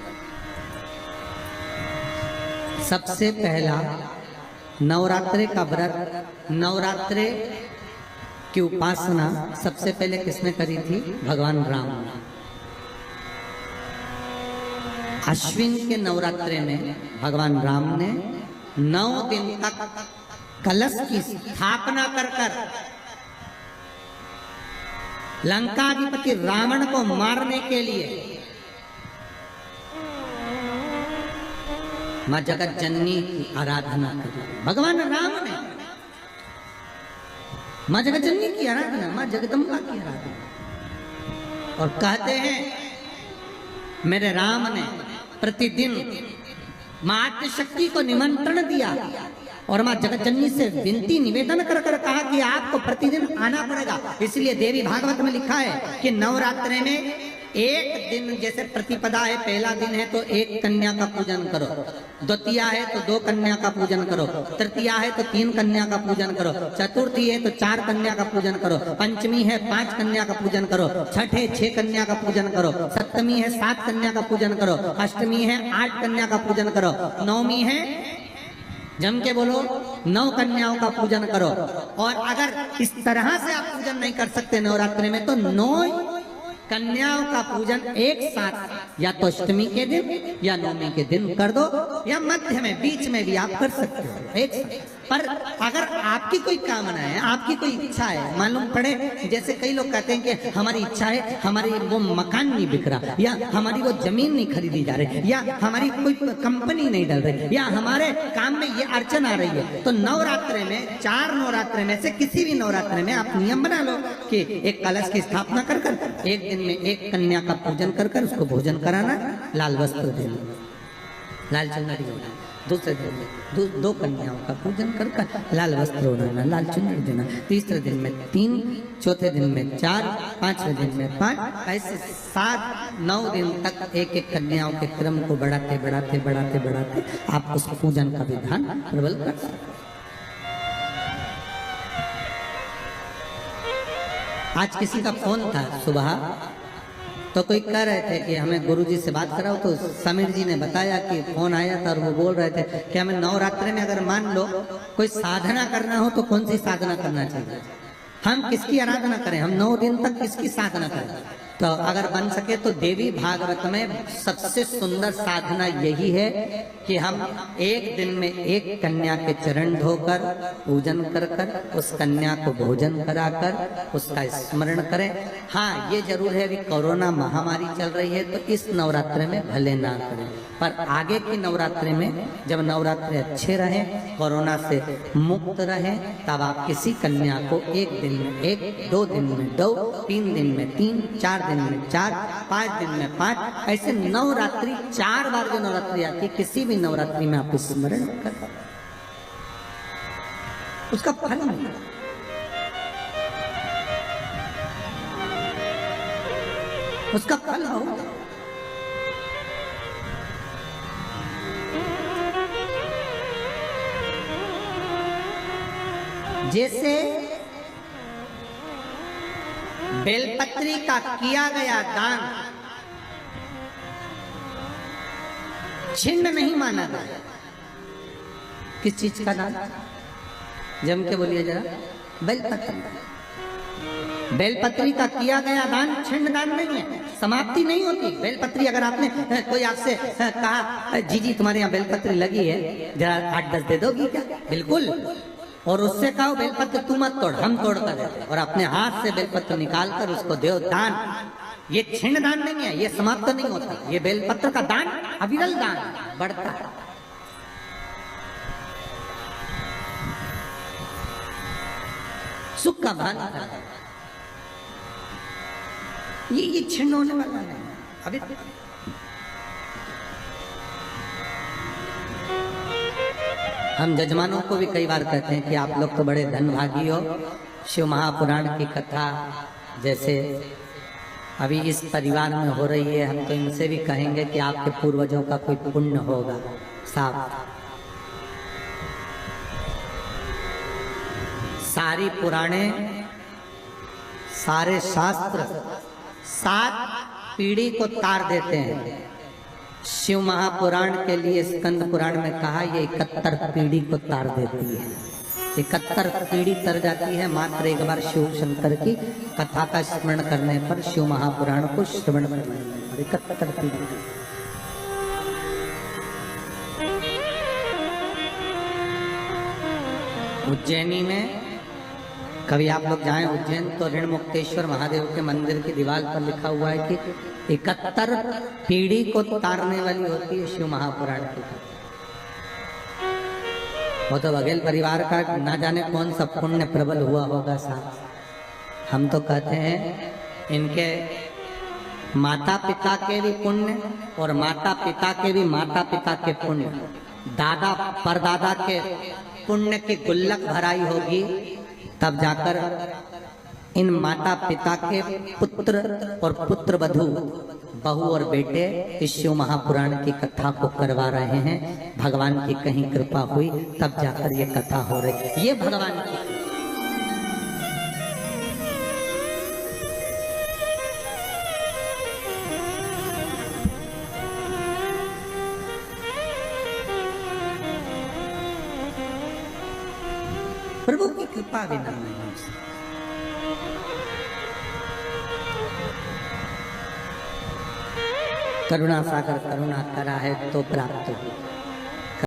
सबसे पहला नवरात्रि का व्रत, नवरात्रि की उपासना सबसे पहले किसने करी थी, भगवान राम। अश्विन के नवरात्रि में भगवान राम ने 9 दिन तक कलश की स्थापना कर लंकाधिपति रावण को मारने के लिए मां जगत जननी की आराधना करी। भगवान राम ने मां जगत जननी की आराधना, मां जगदम्बा की आराधना। और कहते हैं मेरे राम ने प्रतिदिन मां आद्यशक्ति को निमंत्रण दिया और मां जगत जननी से विनती निवेदन कर कहा कि आपको प्रतिदिन आना पड़ेगा। इसलिए देवी भागवत में लिखा है कि नवरात्रि में एक दिन, जैसे प्रतिपदा है, पहला दिन है तो 1 कन्या का पूजन करो, द्वितीया है तो 2 कन्या का पूजन करो, तृतीया है तो 3 कन्या का पूजन करो, चतुर्थी है तो 4 कन्या का पूजन करो, पंचमी है 5 कन्या का पूजन करो, छठ है 6 कन्या का पूजन करो, सप्तमी है 7 कन्या का पूजन करो, अष्टमी है 8 कन्या का पूजन करो, नवमी है, जम के बोलो, 9 कन्याओं का पूजन करो। और अगर इस तरह से आप पूजन नहीं कर सकते नवरात्रि में, तो 9 कन्याओं का पूजन एक साथ या तो अष्टमी के दिन या नवमी के दिन कर दो, या मध्य में, बीच में भी आप कर सकते हो एक साथ। पर अगर आपकी कोई कामना है, आपकी कोई इच्छा है, मालूम पड़े, जैसे कई लोग कहते हैं कि हमारी इच्छा है, हमारी वो मकान नहीं बिक रहा, या हमारी वो जमीन नहीं खरीदी जा रही, या हमारी कोई कंपनी नहीं डल रही, या हमारे काम में ये अड़चन आ रही है, तो नवरात्रे में 4 नवरात्रे में से किसी भी नवरात्रे में आप नियम बना लो कि एक कलश की स्थापना कर कर एक दिन में एक कन्या का पूजन कर कर उसको भोजन कराना, लाल वस्त्र देना, लाल चुनरी होना, दूसरे दिन में 2 कन्याओं का पूजन कर कर लाल वस्त्र ओढ़ाना, लाल चुनरी देना, तीसरे दिन में 3, चौथे दिन में 4, 5वें दिन में 5, ऐसे 7-9 दिन तक एक एक कन्याओं के क्रम को बढ़ाते बढ़ाते बढ़ाते बढ़ाते आप उस पूजन का विधान प्रबल कर सकते। आज किसी का फोन था सुबह, तो कोई कह रहे थे कि हमें गुरुजी से बात कराओ, तो समीर जी ने बताया कि फोन आया था और वो बोल रहे थे कि हमें नवरात्रि में अगर मान लो कोई साधना करना हो तो कौन सी साधना करना चाहिए, हम किसकी आराधना करें, हम 9 दिन तक किसकी साधना करें। तो अगर बन सके तो देवी भागवत में सबसे सुंदर साधना यही है कि हम एक दिन में एक कन्या के चरण धोकर पूजन कर कर उस कन्या को भोजन कराकर उसका स्मरण करें। हाँ, ये जरूर है, अभी कोरोना महामारी चल रही है तो इस नवरात्रि में भले ना करें, पर आगे की नवरात्रि में जब नवरात्रि अच्छे रहें, कोरोना से मुक्त रहें, तब आप किसी कन्या को एक दिन में 1, 2 दिन में 2, 3 दिन में 3, 4 दिन में 4, 5 दिन में 5, ऐसे नवरात्रि 4 बार जो नवरात्रि आती है, किसी भी नवरात्रि में आप स्मरण कर उसका फल मिलेगा। उसका फल होगा। जैसे बेलपत्री का किया गया दान छिन्न नहीं माना गया। किस चीज का दान? जम के बोलिए जरा। बेलपत्री। बेलपत्री का किया गया दान छिन्न दान नहीं है, समाप्ति नहीं होती। बेलपत्री अगर आपने कोई आपसे कहा जी तुम्हारे यहाँ बेलपत्री लगी है, जरा 8-10 दे दोगी क्या? बिल्कुल। और उससे कहो बेलपत्र तू मत तोड़, हम तोड़ कर देते, और अपने हाथ से बेलपत्र निकाल कर उसको दो दान। ये छिन्न दान नहीं है, ये समाप्त नहीं होता। ये बेलपत्र का दान अविरल दान बढ़ता है। सुख का भान करता है। ये छिन्न होने वाला नहीं अभी। हम जजमानों को भी कई बार कहते हैं कि आप लोग तो बड़े धनभागी हो। शिव महापुराण की कथा जैसे अभी इस परिवार में हो रही है, हम तो इनसे भी कहेंगे कि आपके पूर्वजों का कोई पुण्य होगा। साफ सारी पुराणे, सारे शास्त्र 7 पीढ़ी को तार देते हैं। शिव महापुराण के लिए स्कंद पुराण में कहा ये 71 पीढ़ी को तार देती है। 71 पीढ़ी तर जाती है मात्र एक बार शिव शंकर की कथा का स्मरण करने पर, शिव महापुराण को श्रवण करने पर 71 पीढ़ी। उज्जैनी में कभी आप लोग जाएं उज्जैन तो ऋण मुक्तेश्वर महादेव के मंदिर की दीवार पर लिखा हुआ है कि 71 पीढ़ी को तारने वाली होती है शिव महापुराण की। वो तो बघेल परिवार का ना जाने कौन सा पुण्य प्रबल हुआ होगा साहब। हम तो कहते हैं इनके माता पिता के भी पुण्य और माता पिता के भी माता पिता के पुण्य, दादा परदादा के पुण्य की गुल्लक भराई होगी, तब जाकर इन माता पिता के पुत्र और पुत्र वधू, बहू और बेटे इस शिव महापुराण की कथा को करवा रहे हैं। भगवान की कहीं कृपा हुई तब जाकर ये कथा हो रही। ये भगवान की प्रभु की कृपा बिना नहीं हो सकती। करुणा सागर करुणा करा है तो प्राप्त हो।